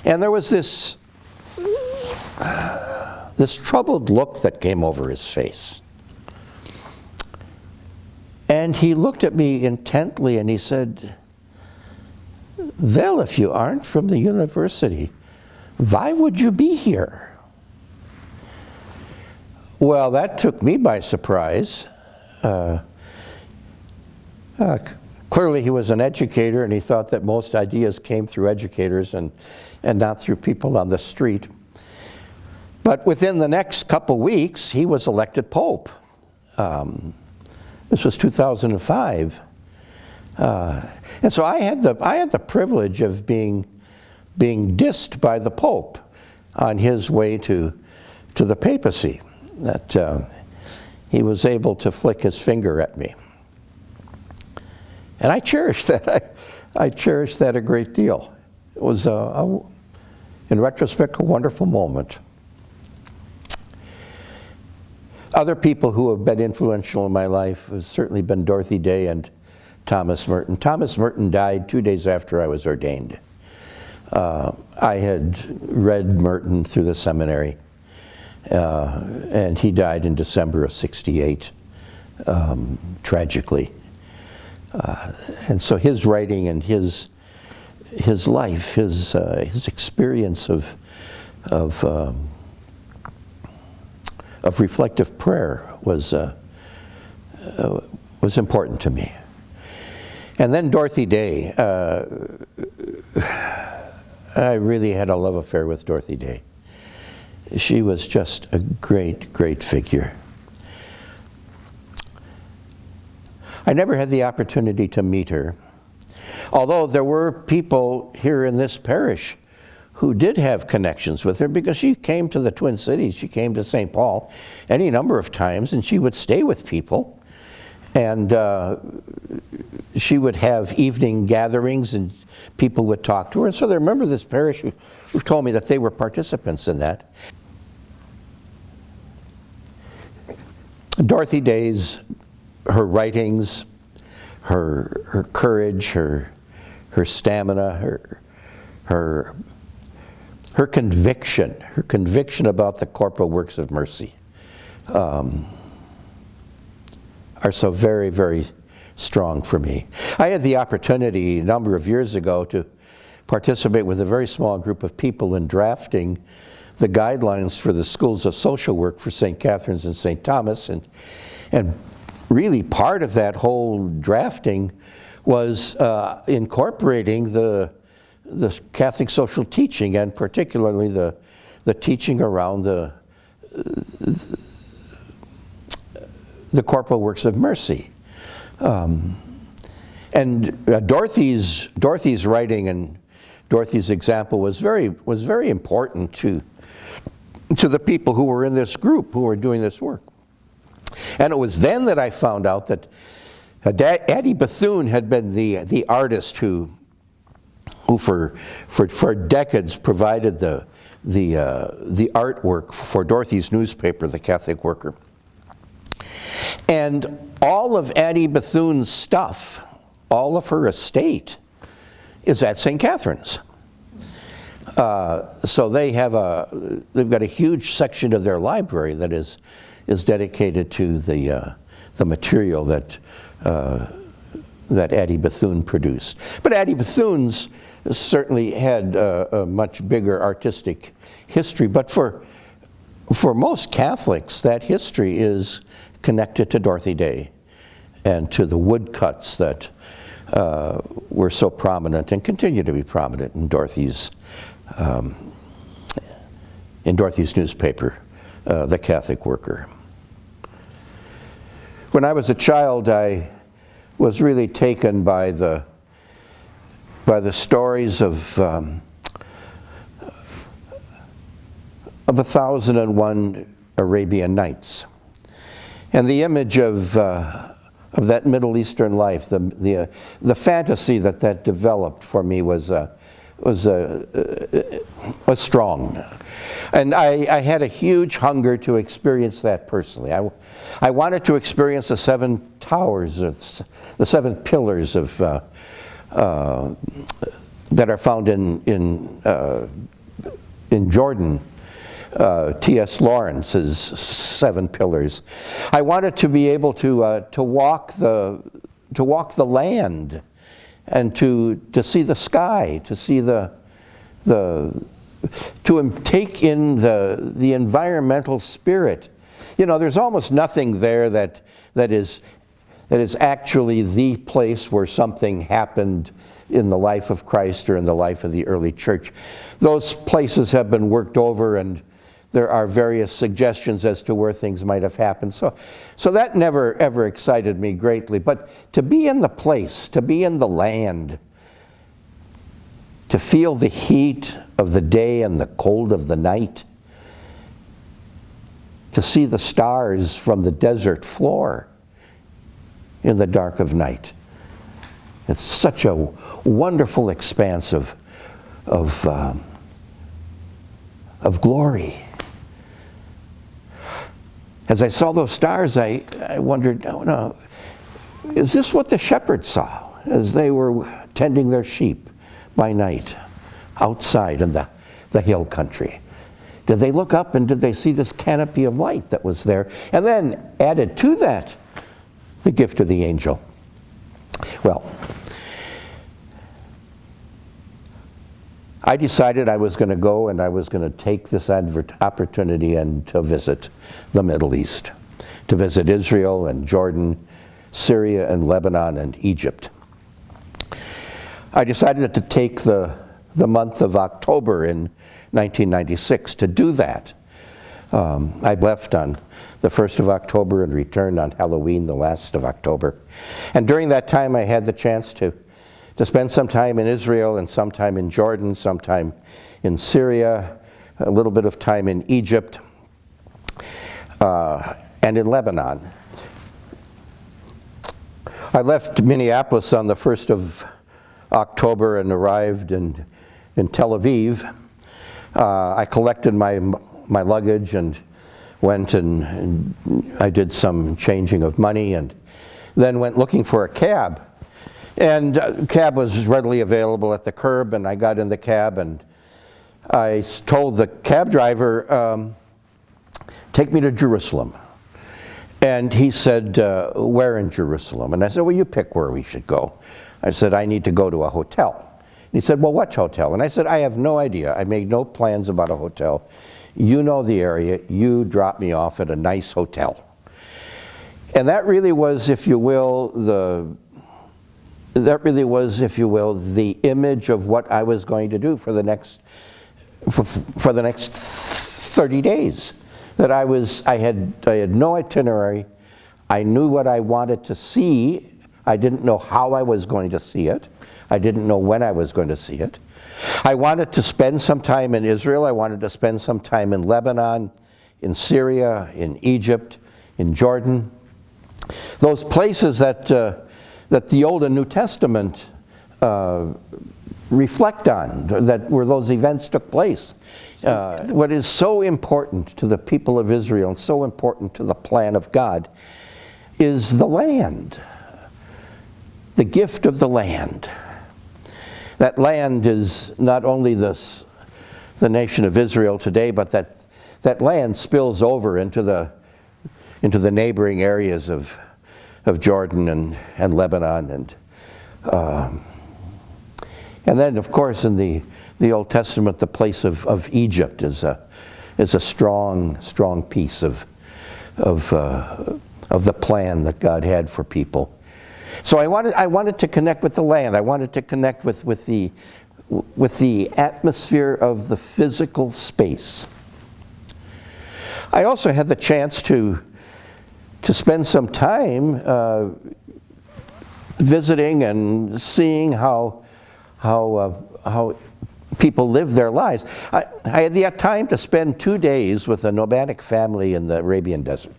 And there was this troubled look that came over his face. And he looked at me intently and he said, "Well, if you aren't from the university, why would you be here?" Well, that took me by surprise. Clearly he was an educator, and he thought that most ideas came through educators and not through people on the street. But within the next couple weeks, he was elected Pope. This was 2005. And so I had the privilege of being dissed by the Pope on his way to the papacy, that he was able to flick his finger at me. And I cherished that. I cherished that a great deal. It was, in retrospect, a wonderful moment. Other people who have been influential in my life have certainly been Dorothy Day and Thomas Merton. Thomas Merton died 2 days after I was ordained. I had read Merton through the seminary, and he died in December of '68, tragically. And so his writing and his life, his experience of reflective prayer was important to me. And then Dorothy Day. I really had a love affair with Dorothy Day. She was just a great, great figure. I never had the opportunity to meet her, Although there were people here in this parish who did have connections with her, because she came to the Twin Cities, she came to St. Paul any number of times, and she would stay with people. And she would have evening gatherings, and people would talk to her. And so there are members of this parish who told me that they were participants in that. Dorothy Day's, her writings, her courage, her stamina, her conviction about the corporal works of mercy are so very, very strong for me. I had the opportunity a number of years ago to participate with a very small group of people in drafting the guidelines for the schools of social work for St. Catherine's and St. Thomas, and really part of that whole drafting was incorporating the Catholic social teaching, and particularly the teaching around the corporal works of mercy. And Dorothy's writing and Dorothy's example was very important to the people who were in this group, who were doing this work. And it was then that I found out that Addie Bethune had been the artist who for decades provided the artwork for Dorothy's newspaper, The Catholic Worker. And all of Addie Bethune's stuff, all of her estate, is at St. Catherine's. So they've got a huge section of their library that is dedicated to the material that Addie Bethune produced. But Addie Bethune's certainly had a much bigger artistic history. But for most Catholics, that history is connected to Dorothy Day and to the woodcuts that were so prominent and continue to be prominent in Dorothy's newspaper, The Catholic Worker. When I was a child, I was really taken by the stories of 1001 Arabian Nights, and the image of that Middle Eastern life, the fantasy that developed for me was strong, and I had a huge hunger to experience that personally. I wanted to experience the seven towers, the seven pillars of that are found in Jordan. T.S. Lawrence's seven pillars. I wanted to be able to walk the land, and to see the sky, to see to take in the environmental spirit. You know, there's almost nothing there that is actually the place where something happened in the life of Christ or in the life of the early church. Those places have been worked over, and there are various suggestions as to where things might have happened. So that never ever excited me greatly. But to be in the place, to be in the land, to feel the heat of the day and the cold of the night, to see the stars from the desert floor in the dark of night. It's such a wonderful expanse of glory. As I saw those stars, I wondered, oh, no, is this what the shepherds saw as they were tending their sheep by night outside in the hill country? Did they look up and did they see this canopy of light that was there? And then added to that, the gift of the angel. Well, I decided I was going to go and I was going to take this opportunity and to visit the Middle East, to visit Israel and Jordan, Syria and Lebanon and Egypt. I decided to take the month of October in 1996 to do that. I left on the 1st of October and returned on Halloween, the last of October. And during that time I had the chance to to spend some time in Israel and some time in Jordan, some time in Syria, a little bit of time in Egypt, and in Lebanon. I left Minneapolis on the 1st of October and arrived in Tel Aviv. I collected my luggage and went and I did some changing of money and then went looking for a cab. And a cab was readily available at the curb, and I got in the cab and I told the cab driver, take me to Jerusalem. And he said, where in Jerusalem? And I said, well, you pick where we should go. I said, I need to go to a hotel. And he said, well, what hotel? And I said, I have no idea. I made no plans about a hotel. You know the area. You drop me off at a nice hotel. And that really was, if you will, the image of what I was going to do for the next 30 days. That I had no itinerary. I knew what I wanted to see. I didn't know how I was going to see it. I didn't know when I was going to see it. I wanted to spend some time in Israel. I wanted to spend some time in Lebanon, in Syria, in Egypt, in Jordan. Those places that the Old and New Testament reflect on, where those events took place. What is so important to the people of Israel and so important to the plan of God is the land, the gift of the land. That land is not only the nation of Israel today, but that land spills over into the neighboring areas of Jordan and Lebanon and then, of course, in the Old Testament, the place of Egypt is a strong piece of the plan that God had for people. So I wanted to connect with the land. I wanted to connect with the atmosphere of the physical space. I also had the chance to spend some time visiting and seeing how people live their lives. I had the time to spend 2 days with a nomadic family in the Arabian Desert.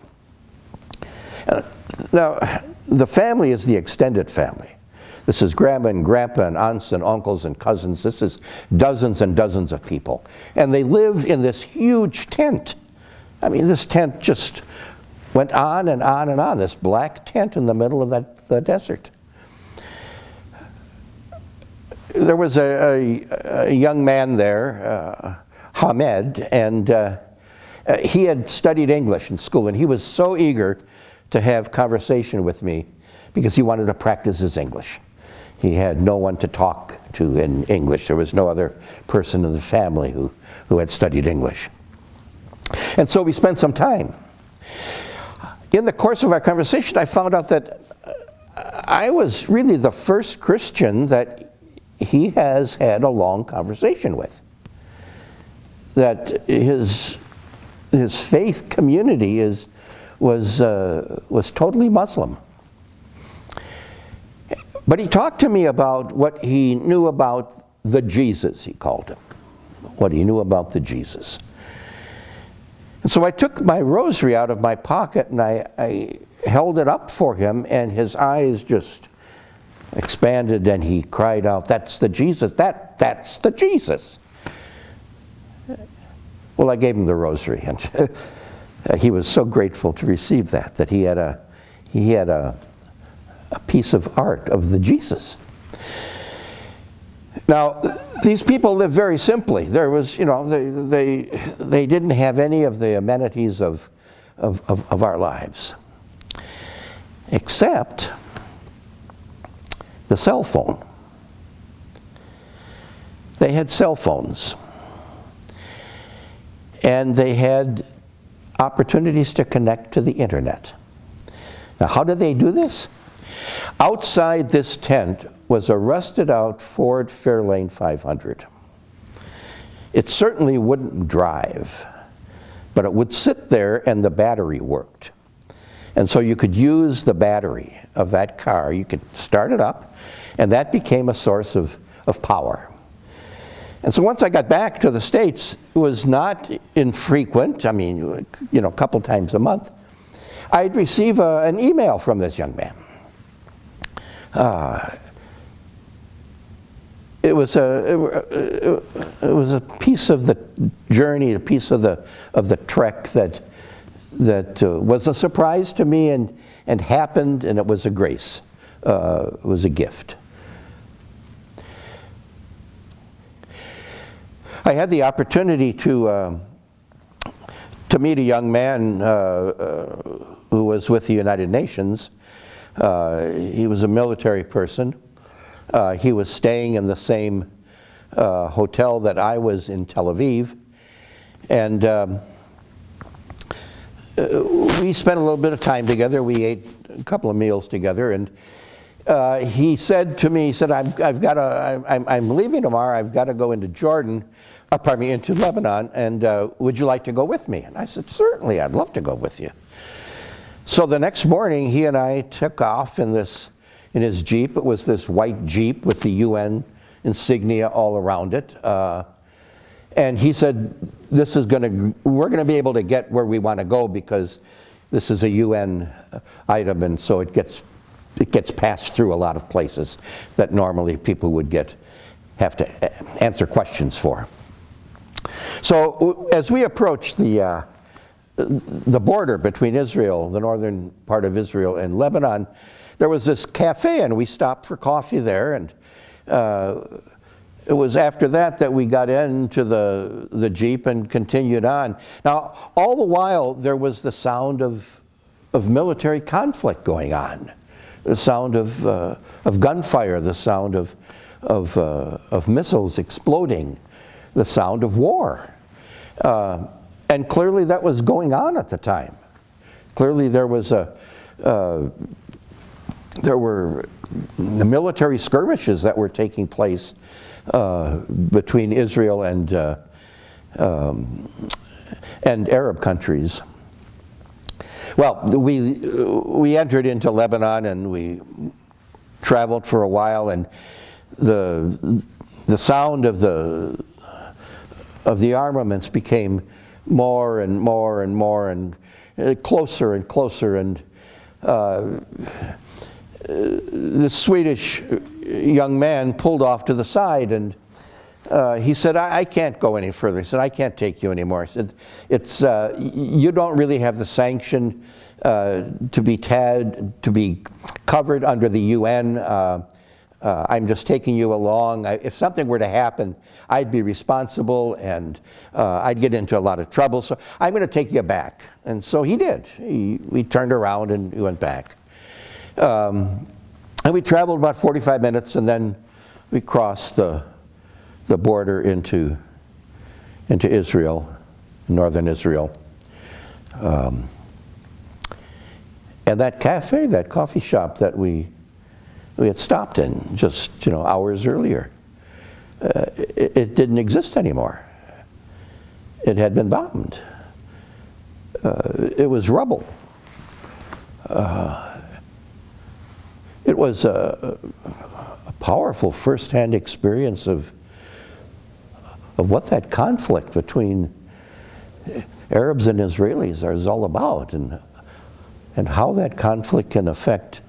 Now, the family is the extended family. This is grandma and grandpa and aunts and uncles and cousins. This is dozens and dozens of people. And they live in this huge tent. I mean, this tent just went on and on and on, this black tent in the middle of the desert. There was a young man there, Hamed, and he had studied English in school, and he was so eager to have conversation with me because he wanted to practice his English. He had no one to talk to in English. There was no other person in the family who had studied English. And so we spent some time. In the course of our conversation, I found out that I was really the first Christian that he has had a long conversation with. That his faith community was totally Muslim. But he talked to me about what he knew about the Jesus, he called him. What he knew about the Jesus. And so I took my rosary out of my pocket and I held it up for him, and his eyes just expanded and he cried out, "That's the Jesus, that's the Jesus." Well, I gave him the rosary, and he was so grateful to receive that he had a piece of art of the Jesus. Now, these people lived very simply. There was, they didn't have any of the amenities of our lives, except the cell phone. They had cell phones, and they had opportunities to connect to the internet. Now, how did they do this? Outside this tent was a rusted out Ford Fairlane 500. It certainly wouldn't drive, but it would sit there and the battery worked. And so you could use the battery of that car, you could start it up, and that became a source of power. And so once I got back to the States, it was not infrequent, I mean, a couple times a month, I'd receive an email from this young man. It was a piece of the journey, a piece of the trek that was a surprise to me and happened, and it was a grace. It was a gift. I had the opportunity to meet a young man who was with the United Nations. He was a military person. He was staying in the same hotel that I was in Tel Aviv. And we spent a little bit of time together. We ate a couple of meals together. And he said to me, he said, I'm leaving tomorrow. I've got to go into into Lebanon. And would you like to go with me? And I said, certainly, I'd love to go with you. So the next morning, he and I took off in his Jeep. It was this white Jeep with the UN insignia all around it. And he said, we're going to be able to get where we want to go because this is a UN item, and so it gets passed through a lot of places that normally people would have to answer questions for. So as we approached the border between Israel, the northern part of Israel, and Lebanon, there was this cafe, and we stopped for coffee there. And it was after that we got into the Jeep and continued on. Now, all the while, there was the sound of military conflict going on, the sound of gunfire, the sound of missiles exploding, the sound of war. And clearly that was going on at the time. Clearly there was there were the military skirmishes that were taking place between Israel and Arab countries. Well, we entered into Lebanon and we traveled for a while, and the sound of the armaments became more and more and more and closer and closer, and the Swedish young man pulled off to the side, and he said, I can't go any further. He said, I can't take you anymore. He said, you don't really have the sanction to be covered under the UN. I'm just taking you along. If something were to happen, I'd be responsible, and I'd get into a lot of trouble. So I'm going to take you back. And so he did. We turned around and we went back. And we traveled about 45 minutes, and then we crossed the border into Israel, northern Israel. And that cafe, that coffee shop that we had stopped in just hours earlier, it didn't exist anymore. It had been bombed. It was rubble. It was a powerful first-hand experience of what that conflict between Arabs and Israelis is all about, and how that conflict can affect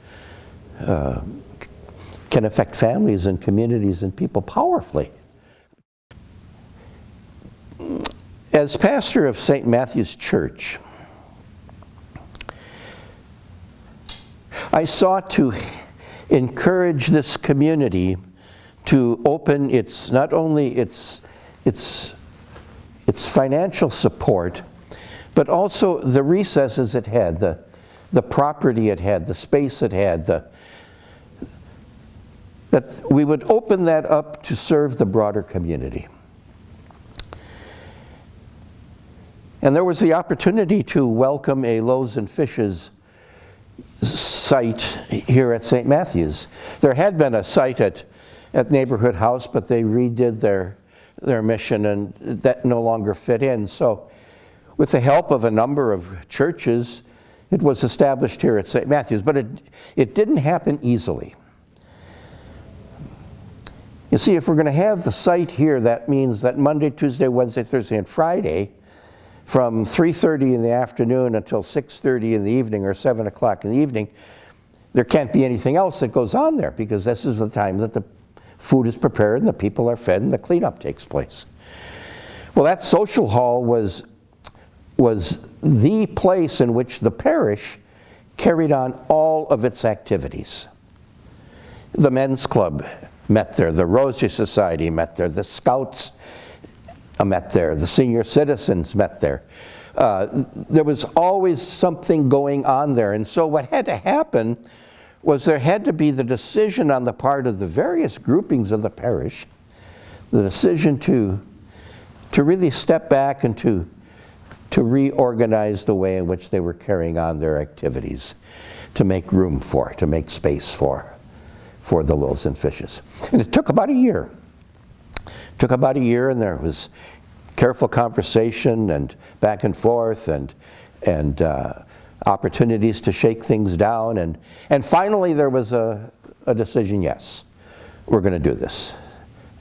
families and communities and people powerfully. As pastor of St. Matthew's Church, I sought to encourage this community to open not only its financial support, but also the recesses it had, the property it had, the space it had, that we would open that up to serve the broader community. And there was the opportunity to welcome a Loaves and Fishes site here at St. Matthew's. There had been a site at Neighborhood House, but they redid their mission, and that no longer fit in. So with the help of a number of churches it was established here at St. Matthew's, but it didn't happen easily. You see, if we're going to have the site here, that means that Monday, Tuesday, Wednesday, Thursday, and Friday, from 3:30 in the afternoon until 6:30 in the evening or 7 o'clock in the evening, there can't be anything else that goes on there, because this is the time that the food is prepared and the people are fed and the cleanup takes place. Well, that social hall was the place in which the parish carried on all of its activities. The men's club met there, the Rosary Society met there, the Scouts met there, the senior citizens met there. There was always something going on there, and so what had to happen was there had to be the decision on the part of the various groupings of the parish, the decision to really step back and to reorganize the way in which they were carrying on their activities, to make room for, to make space for the loaves and fishes. And it took about a year. It took about a year, and there was careful conversation and back and forth and opportunities to shake things down. And finally there was a decision, yes, we're going to do this.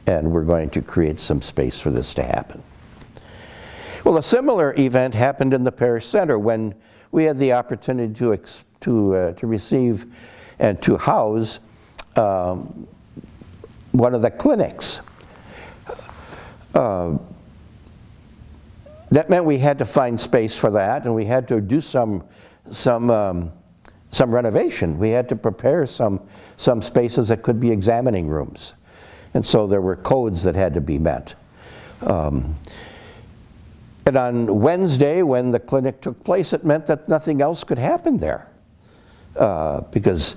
And we're going to create some space for this to happen. Well, a similar event happened in the parish center when we had the opportunity to receive and to house one of the clinics. That meant we had to find space for that, and we had to do some renovation. We had to prepare some spaces that could be examining rooms. And so there were codes that had to be met. And on Wednesday, when the clinic took place, it meant that nothing else could happen there. Because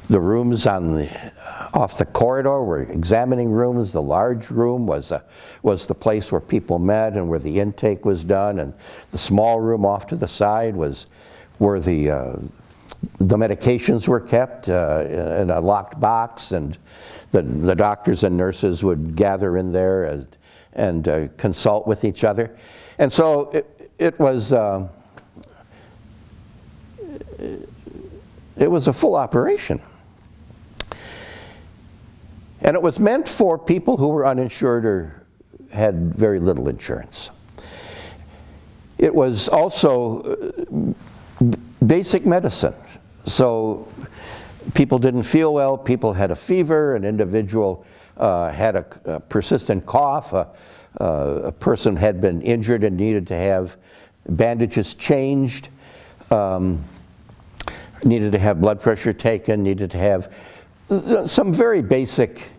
the rooms off the corridor were examining rooms. The large room was the place where people met and where the intake was done. And the small room off to the side was where the medications were kept in a locked box, and the doctors and nurses would gather in there and consult with each other. And so it was a full operation. And it was meant for people who were uninsured or had very little insurance. It was also basic medicine. So people didn't feel well, people had a fever, an individual had a persistent cough, a person had been injured and needed to have bandages changed, needed to have blood pressure taken, needed to have some very basic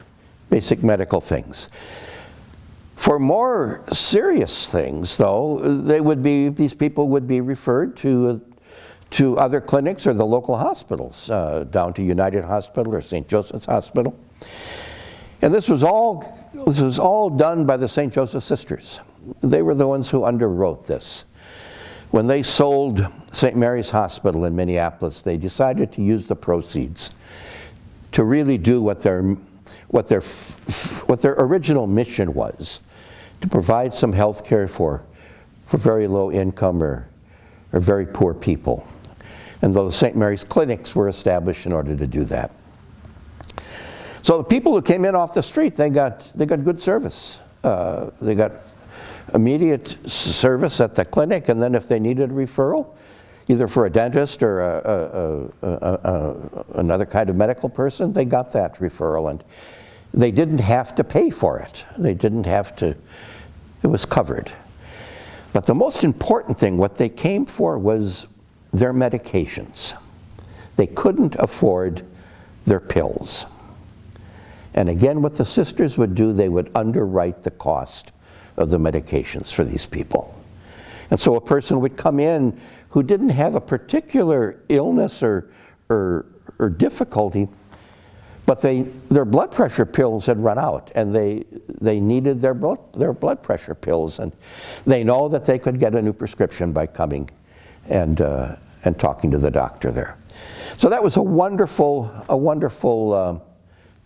medical things. For more serious things, though, these people would be referred to other clinics or the local hospitals, down to United Hospital or St. Joseph's Hospital. And this was all done by the St. Joseph Sisters. They were the ones who underwrote this. When they sold St. Mary's Hospital in Minneapolis, they decided to use the proceeds to really do what their original mission was, to provide some health care for very low income or very poor people. And those St. Mary's clinics were established in order to do that. So the people who came in off the street, they got good service. They got immediate service at the clinic, and then if they needed a referral, either for a dentist or another kind of medical person, they got that referral, and they didn't have to pay for it. It was covered. But the most important thing, what they came for, was their medications. They couldn't afford their pills. And again, what the sisters would do, they would underwrite the cost of the medications for these people. And so a person would come in who didn't have a particular illness or difficulty, but their blood pressure pills had run out, and they needed their blood pressure pills, and they know that they could get a new prescription by coming and talking to the doctor there. So that was a wonderful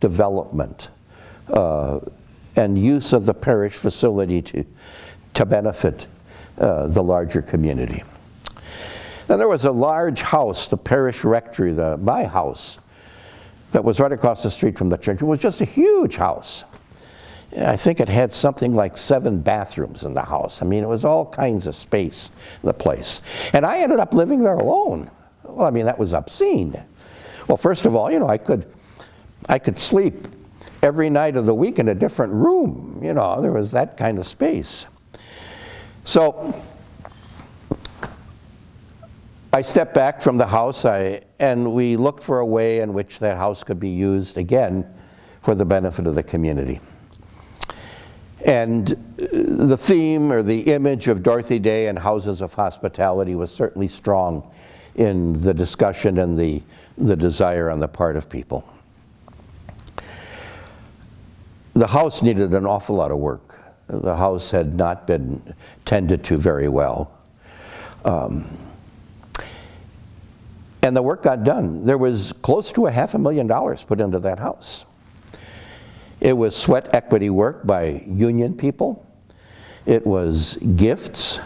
development and use of the parish facility to benefit the larger community. And there was a large house, the parish rectory, my house, that was right across the street from the church. It was just a huge house. I think it had something like 7 bathrooms in the house. I mean, it was all kinds of space in the place. And I ended up living there alone. Well, I mean, that was obscene. Well, first of all, you know, I could sleep every night of the week in a different room. You know, there was that kind of space. So I stepped back from the house, and we looked for a way in which that house could be used again for the benefit of the community. And the theme or the image of Dorothy Day and houses of hospitality was certainly strong in the discussion and the desire on the part of people. The house needed an awful lot of work. The house had not been tended to very well. And the work got done. There was close to $500,000 put into that house. It was sweat equity work by union people. It was gifts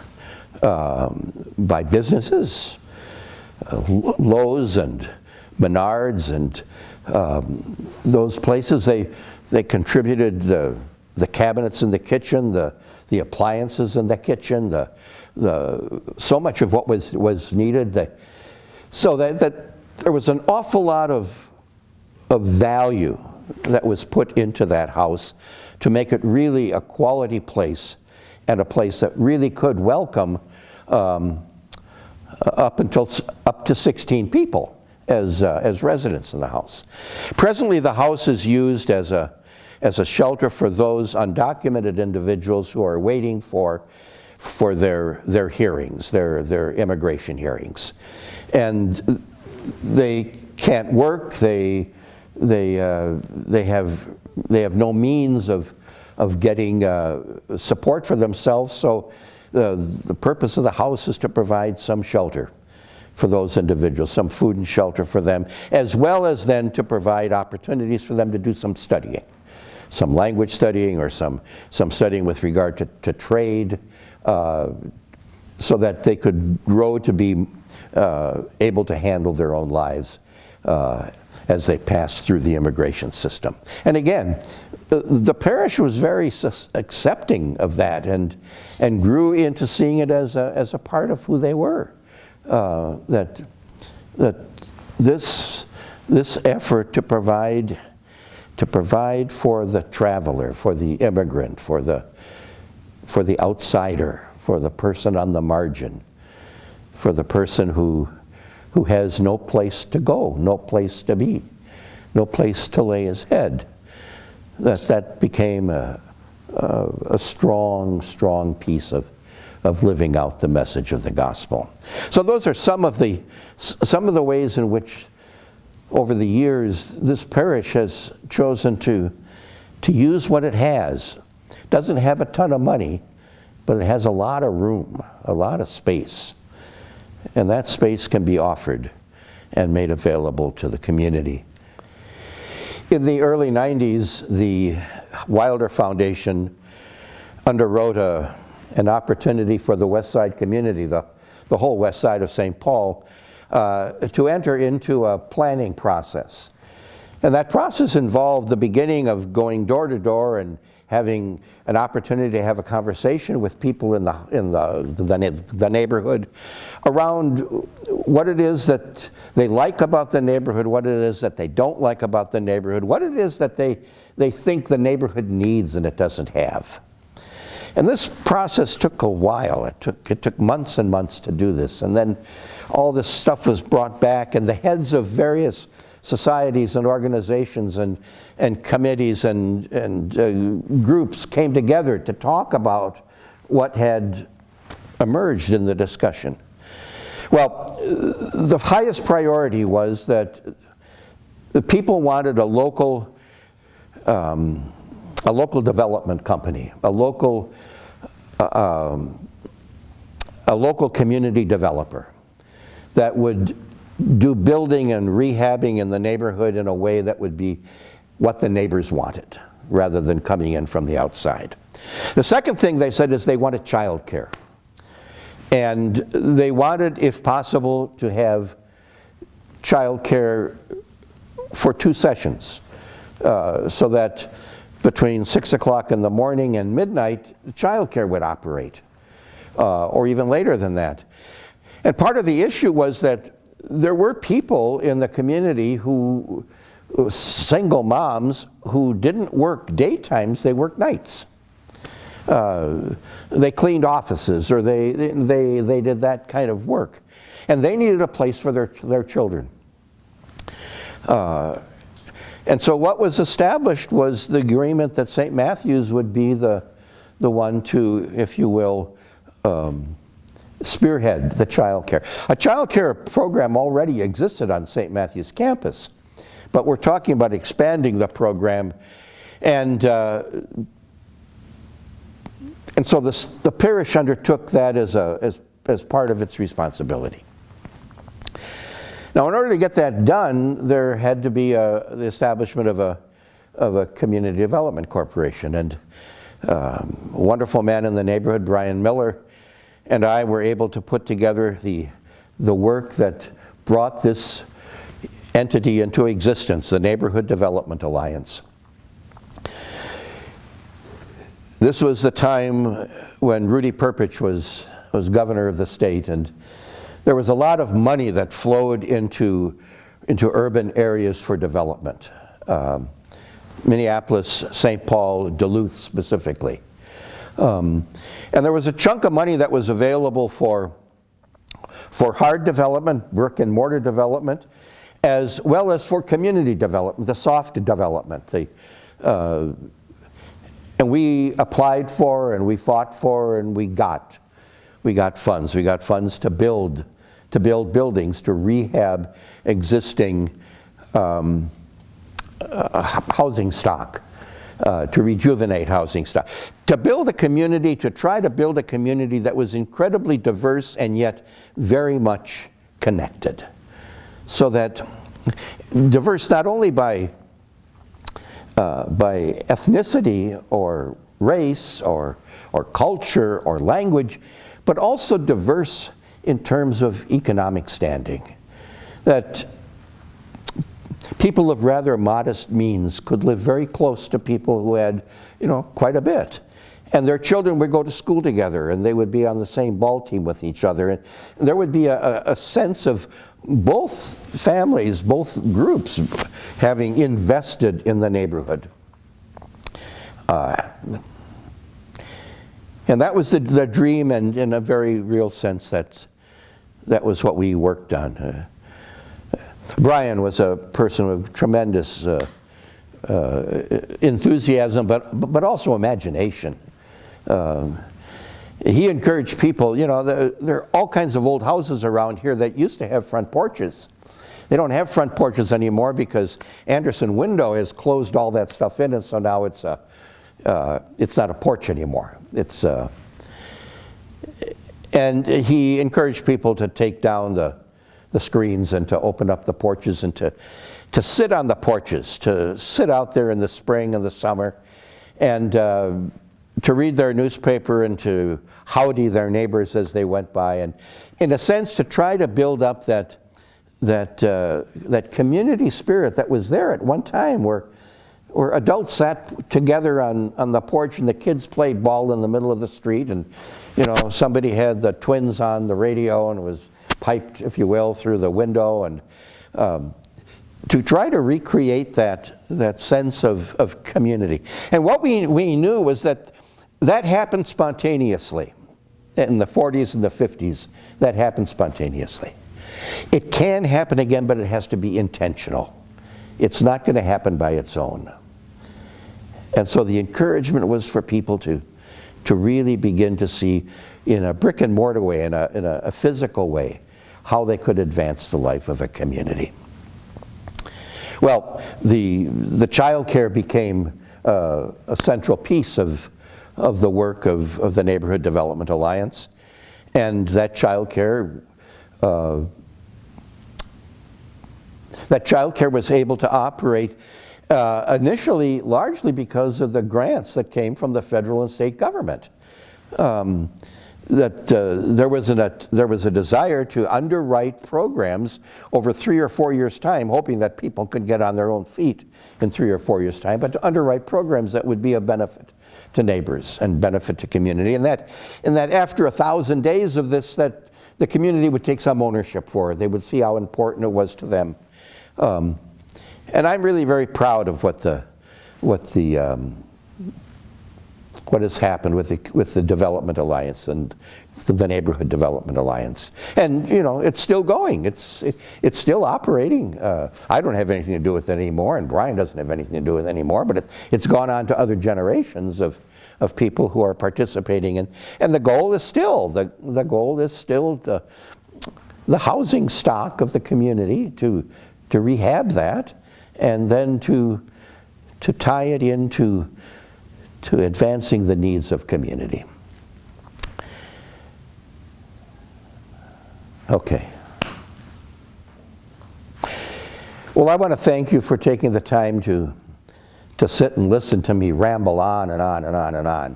by businesses, Lowe's and Menards and those places. They contributed the cabinets in the kitchen, the appliances in the kitchen, so much of what was needed. So that there was an awful lot of value that was put into that house to make it really a quality place and a place that really could welcome up to 16 people as residents in the house. Presently, the house is used as a shelter for those undocumented individuals who are waiting for their hearings, their immigration hearings, and they can't work. They have no means of getting support for themselves. So the purpose of the house is to provide some shelter for those individuals, some food and shelter for them, as well as then to provide opportunities for them to do some studying, some language studying or some studying with regard to trade, so that they could grow to be able to handle their own lives as they passed through the immigration system. And again, the parish was very accepting of that and grew into seeing it as a part of who they were. That this effort to provide for the traveler, for the immigrant, for the outsider, for the person on the margin, for the person who has no place to go, no place to be, no place to lay his head, that became a strong piece of living out the message of the gospel. So those are some of the ways in which over the years this parish has chosen to use what it has. It doesn't have a ton of money, but it has a lot of room, a lot of space. And that space can be offered and made available to the community. In the early 90s, the Wilder Foundation underwrote an opportunity for the West Side community, the whole West Side of St. Paul, to enter into a planning process. And that process involved the beginning of going door to door and having an opportunity to have a conversation with people in the neighborhood around what it is that they like about the neighborhood, what it is that they don't like about the neighborhood, what it is that they think the neighborhood needs and it doesn't have. And this process took a while. It took months and months to do this. And then all this stuff was brought back, and the heads of various societies and organizations and committees and groups came together to talk about what had emerged in the discussion. Well, the highest priority was that the people wanted a local development company, a local community developer that would do building and rehabbing in the neighborhood in a way that would be what the neighbors wanted, rather than coming in from the outside. The second thing they said is they wanted childcare. And they wanted, if possible, to have childcare for 2 sessions, so that between 6 o'clock in the morning and midnight, childcare would operate, or even later than that. And part of the issue was that there were people in the community who, single moms, who didn't work daytimes, they worked nights. They cleaned offices, or they did that kind of work. And they needed a place for their children. And so what was established was the agreement that St. Matthew's would be the one to, if you will, spearhead the child care. A child care program already existed on St. Matthew's campus, but we're talking about expanding the program. And so the parish undertook that as part of its responsibility. Now, in order to get that done, there had to be the establishment of a community development corporation. And a wonderful man in the neighborhood, Brian Miller, and I were able to put together the work that brought this entity into existence, the Neighborhood Development Alliance. This was the time when Rudy Perpich was governor of the state, and there was a lot of money that flowed into urban areas for development. Minneapolis, St. Paul, Duluth specifically. And there was a chunk of money that was available for hard development, brick and mortar development, as well as for community development, the soft development. And we applied for, and we fought for, and we got funds. We got funds to build buildings, to rehab existing housing stock, to rejuvenate housing stock, to build a community, to try to build a community that was incredibly diverse and yet very much connected. So that diverse not only by ethnicity or race or culture or language, but also diverse in terms of economic standing. That people of rather modest means could live very close to people who had, quite a bit. And their children would go to school together, and they would be on the same ball team with each other. And there would be a sense of both families, both groups, having invested in the neighborhood. And that was the dream, and in a very real sense, that was what we worked on. Brian was a person with tremendous enthusiasm, but also imagination. He encouraged people, there are all kinds of old houses around here that used to have front porches. They don't have front porches anymore because Anderson Window has closed all that stuff in, and so now it's not a porch anymore. And he encouraged people to take down the screens and to open up the porches and to sit on the porches, to sit out there in the spring and the summer, and to read their newspaper and to howdy their neighbors as they went by, and in a sense to try to build up that community spirit that was there at one time, where adults sat together on the porch and the kids played ball in the middle of the street, and somebody had the Twins on the radio and was piped, if you will, through the window, and to try to recreate that sense of community. And what we knew was that happened spontaneously. In the 40s and the 50s, that happened spontaneously. It can happen again, but it has to be intentional. It's not going to happen by its own. And so the encouragement was for people to really begin to see in a brick and mortar way, in a physical way, how they could advance the life of a community. Well, the child care became a central piece of the work of the Neighborhood Development Alliance, and that child care was able to operate initially largely because of the grants that came from the federal and state government. there was a desire to underwrite programs over 3 or 4 years' time, hoping that people could get on their own feet in 3 or 4 years' time, but to underwrite programs that would be of benefit to neighbors and benefit to community, and that after 1,000 days of this, that the community would take some ownership for it. They would see how important it was to them, and I'm really very proud of what has happened with the Development Alliance and the Neighborhood Development Alliance. And it's still going. It's still operating. I don't have anything to do with it anymore, and Brian doesn't have anything to do with it anymore, but it's gone on to other generations of people who are participating in. And the goal is still the housing stock of the community, to rehab that, and then to tie it into advancing the needs of community. Okay. Well, I want to thank you for taking the time to sit and listen to me ramble on and on and on and on.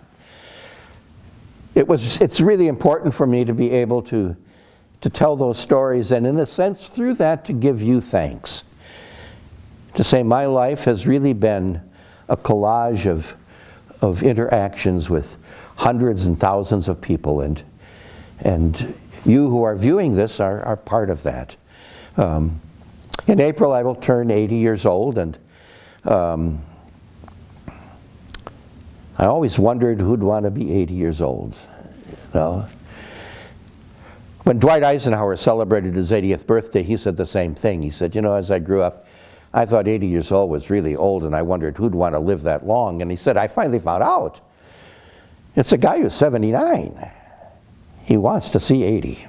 It's really important for me to be able to tell those stories, and in a sense, through that, to give you thanks. To say my life has really been a collage of interactions with hundreds and thousands of people, and you who are viewing this are part of that. In April I will turn 80 years old, and I always wondered who'd want to be 80 years old. When Dwight Eisenhower celebrated his 80th birthday, he said the same thing. He said, as I grew up, I thought 80 years old was really old, and I wondered who'd want to live that long. And he said, I finally found out. It's a guy who's 79. He wants to see 80.